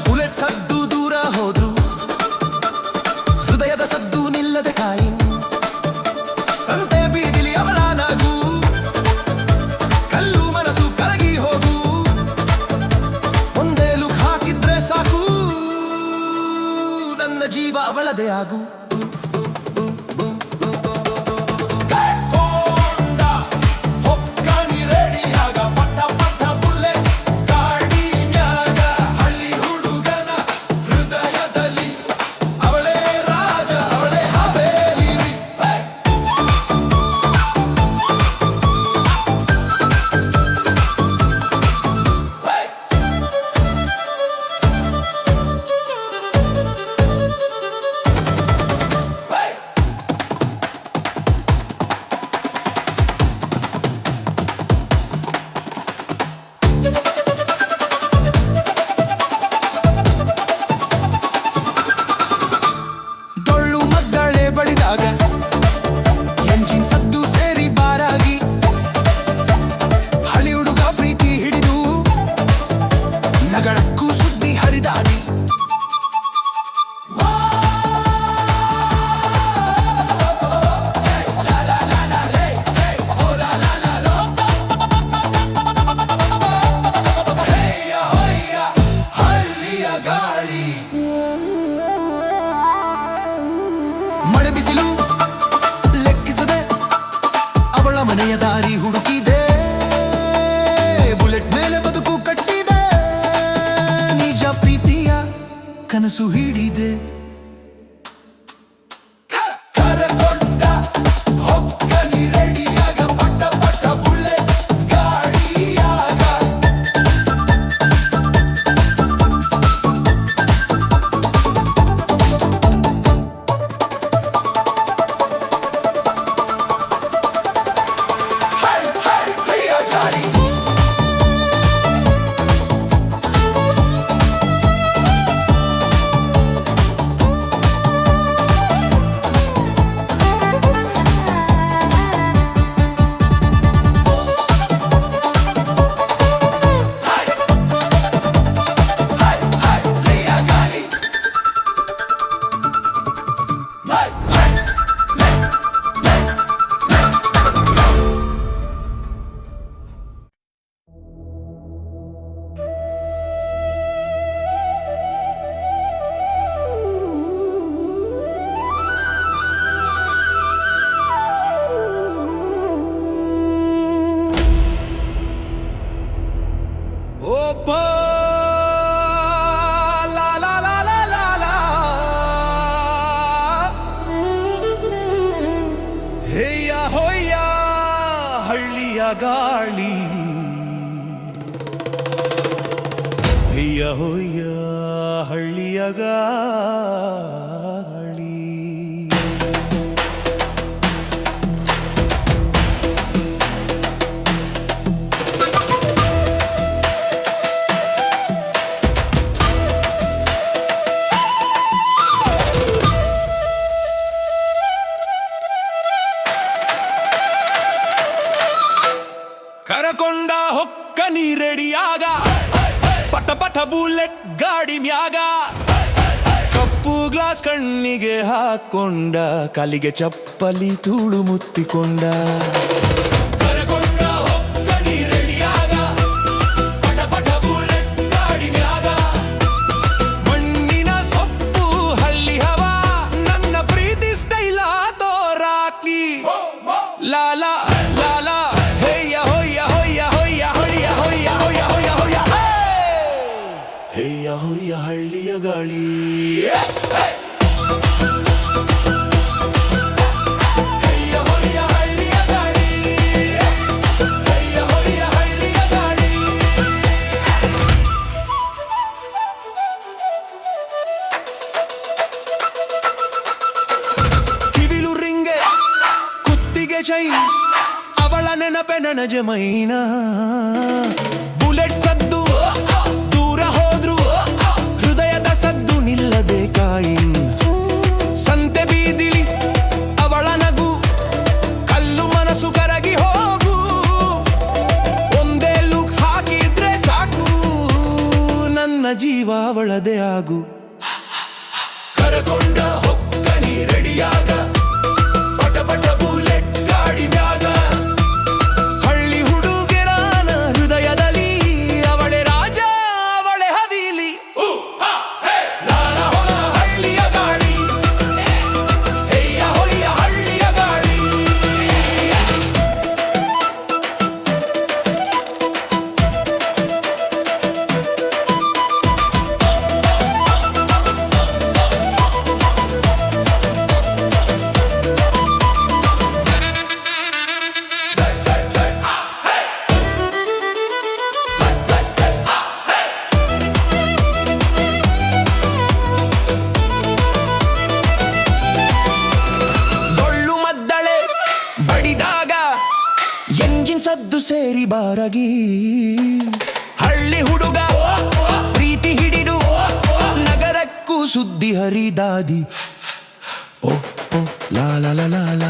ಬುಲೆಟ್ ಸದ್ದು ದೂರ ಹೋದ್ರು ಹೃದಯದ ಸದ್ದು ನಿಲ್ಲದೆ ಕಾಯಿನ್ ಸಂತೆ ಬೀದಿಲಿ ಅವಳ ನಗು ಕಲ್ಲು ಮನಸ್ಸು ಕರಗಿ ಹೋಗು ಒಂದೇ ಲುಕ್ ಹಾಕಿದ್ರೆ ಸಾಕು ನನ್ನ ಜೀವ ಅವಳದೇ ಆಗು ಎಂಜಿನ್ ಸದ್ದು ಸೇರಿ ಬಾರಾಗಿ ಹಳಿ ಹುಡುಗ ಪ್ರೀತಿ ಹಿಡಿದು ನಗಳಕ್ಕೂ ಸುದ್ದಿ ಹರಿದಾಡಿ ಹಳ್ಳಿಯ ಗಾಳಿ ಮಳೆ ಬಿಸಿಲು ಲೆಕ್ಕಿಸದೆ ಅವಳ ಮನೆಯ ದಾರಿ ಹುಡುಕಿದೆ ಬುಲೆಟ್ ಮೇಲೆ ಬದುಕು ಕಟ್ಟಿದೆ ನಿಜ ಪ್ರೀತಿಯ ಕನಸು ಹಿಡಿದೆ ಕರಕೊಂಡ ಹೊಕ್ಕನಿ ರೆಡಿಯಾಗ ಪಟ ಪಟ ಬುಲೆಟ್ ಗಾಡಿಯಾಗ ಗಾಳಿ ಹೆಯ್ಯ ಹೊಯ್ಯ ಹಳ್ಳಿಯ ಗಾಳಿ ಕರಕೊಂಡ ಹೊಕ್ಕ ನೀರೆಡಿಯಾಗ ಪಟ ಪಟ ಬುಲೆಟ್ ಗಾಡಿ ಮ್ಯಾಗ ಕಪ್ಪು ಗ್ಲಾಸ್ ಕಣ್ಣಿಗೆ ಹಾಕೊಂಡ ಕಾಲಿಗೆ ಚಪ್ಪಲಿ ತೂಳು ಮುತ್ತಿಕೊಂಡ ಕರಕೊಂಡ ಹೊಕ್ಕ ನೀರೆಡಿಯಾಗ ಪಟ ಪಟ ಬುಲೆಟ್ ಗಾಡಿ ಮ್ಯಾಗ ಮಣ್ಣಿನ ಸೊಪ್ಪು ಹಳ್ಳಿ ಹವಾ ನನ್ನ ಪ್ರೀತಿ ಸ್ಟೈಲ ತೋರಾಕಿ ಲಾಲಾ ಲಾಲಾ ಹೆಯ್ಯ ಹೊಯ್ಯ ಹೊಯ್ಯ ಹೊಯ್ಯ ಹೊಯ್ಯ ಹೊಯ್ಯ ಹೊಯ್ಯ ಹೊಯ್ಯ ಹೊಯ್ಯ ಹೆಯ್ಯ ಹೊಯ್ಯ ಹಳ್ಳಿಯ ಗಾಳಿ ಹೆಯ್ಯ ಹೊಯ್ಯ ಹಳ್ಳಿಯ ಗಾಳಿ ಹೆಯ್ಯ ಹೊಯ್ಯ ಹಳ್ಳಿಯ ಗಾಳಿ ಕಿವಿಲು ರಿಂಗೆ ಕುತ್ತಿಗೆ ಚೈನ್ ಅವಳ ನೆನಪೆ ನನಜ ಮೈನಾ ಬುಲೆಟ್ ಸದ್ದು ದೂರ ಹೋದ್ರು ಹೃದಯದ ಸದ್ದು ನಿಲ್ಲದೆ ಕಾಯಿನ್ ಸಂತೆ ಬೀದಿಲಿ ಅವಳ ನಗು ಕಲ್ಲು ಮನಸ್ಸು ಕರಗಿ ಹೋಗು ಒಂದೇ ಲುಕ್ ಹಾಕಿದ್ರೆ ಸಾಕು ನನ್ನ ಜೀವ ಅವಳದೇ ಆಗು ಕರಕೊಂಡ ಹೊಕ್ಕ ನೀರೆಡಿಯಾಗ ಪಟ ಪಟ ಬುಲೆಟ್ ಗಾಡಿ ಮ್ಯಾಗ ಹಳ್ಳಿ ಹುಡುಗಿರಾನ ಹೃದಯದಲ್ಲಿ ಅವಳೆ ರಾಜ ಅವಳೆ ಹವೀಲಿ ಲಾಲ ಹೊಲ ಹಳ್ಳಿಯ ಗಾಳಿ ಹೆಯ್ಯ ಹೊಯ್ಯ ಹಳ್ಳಿಯ ಗಾಳಿ ಡೊಳ್ಳು ಮದ್ದಳೆ ಬಡಿದಾಗ ಎಂಜಿನ್ ಸದ್ದು ಸೇರಿ ಬಾರಗಿ ಹಳ್ಳಿ ಹುಡುಗ ಪ್ರೀತಿ ಹಿಡಿದು ನಗರಕ್ಕೂ ಸುದ್ದಿ ಹರಿದಾದಿ ಓ ಓ ಲಾಲ ಲಾಲ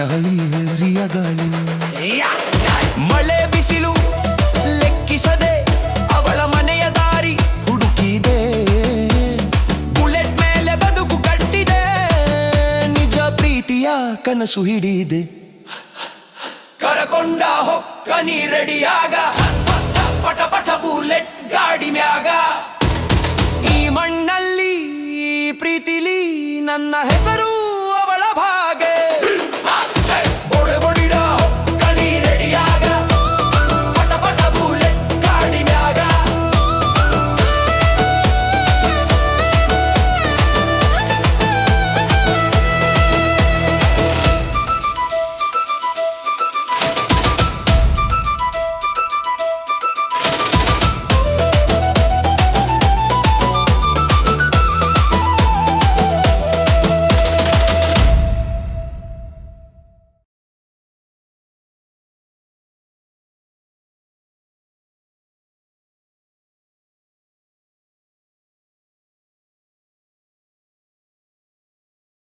ಹಳ್ಳಿಯ ಗಾಳಿ ಮಳೆ ಬಿಸಿಲು ಲೆಕ್ಕಿಸದೆ ಅವಳ ಮನೆಯ ದಾರಿ ಹುಡುಕಿದೆ ಬುಲೆಟ್ ಮೇಲೆ ಬದುಕು ಕಟ್ಟಿದೆ ನಿಜ ಪ್ರೀತಿಯ ಕನಸು ಹಿಡಿದೆ ಕರಕೊಂಡ ಹೊಕ್ಕ ನೀರೆಡಿಯಾಗ ಪಟ ಪಟ ಬುಲೆಟ್ ಗಾಡಿ ಮ್ಯಾಗ ಈ ಮಣ್ಣಲ್ಲಿ ಈ ಪ್ರೀತಿಲಿ ನನ್ನ ಹೆಸರು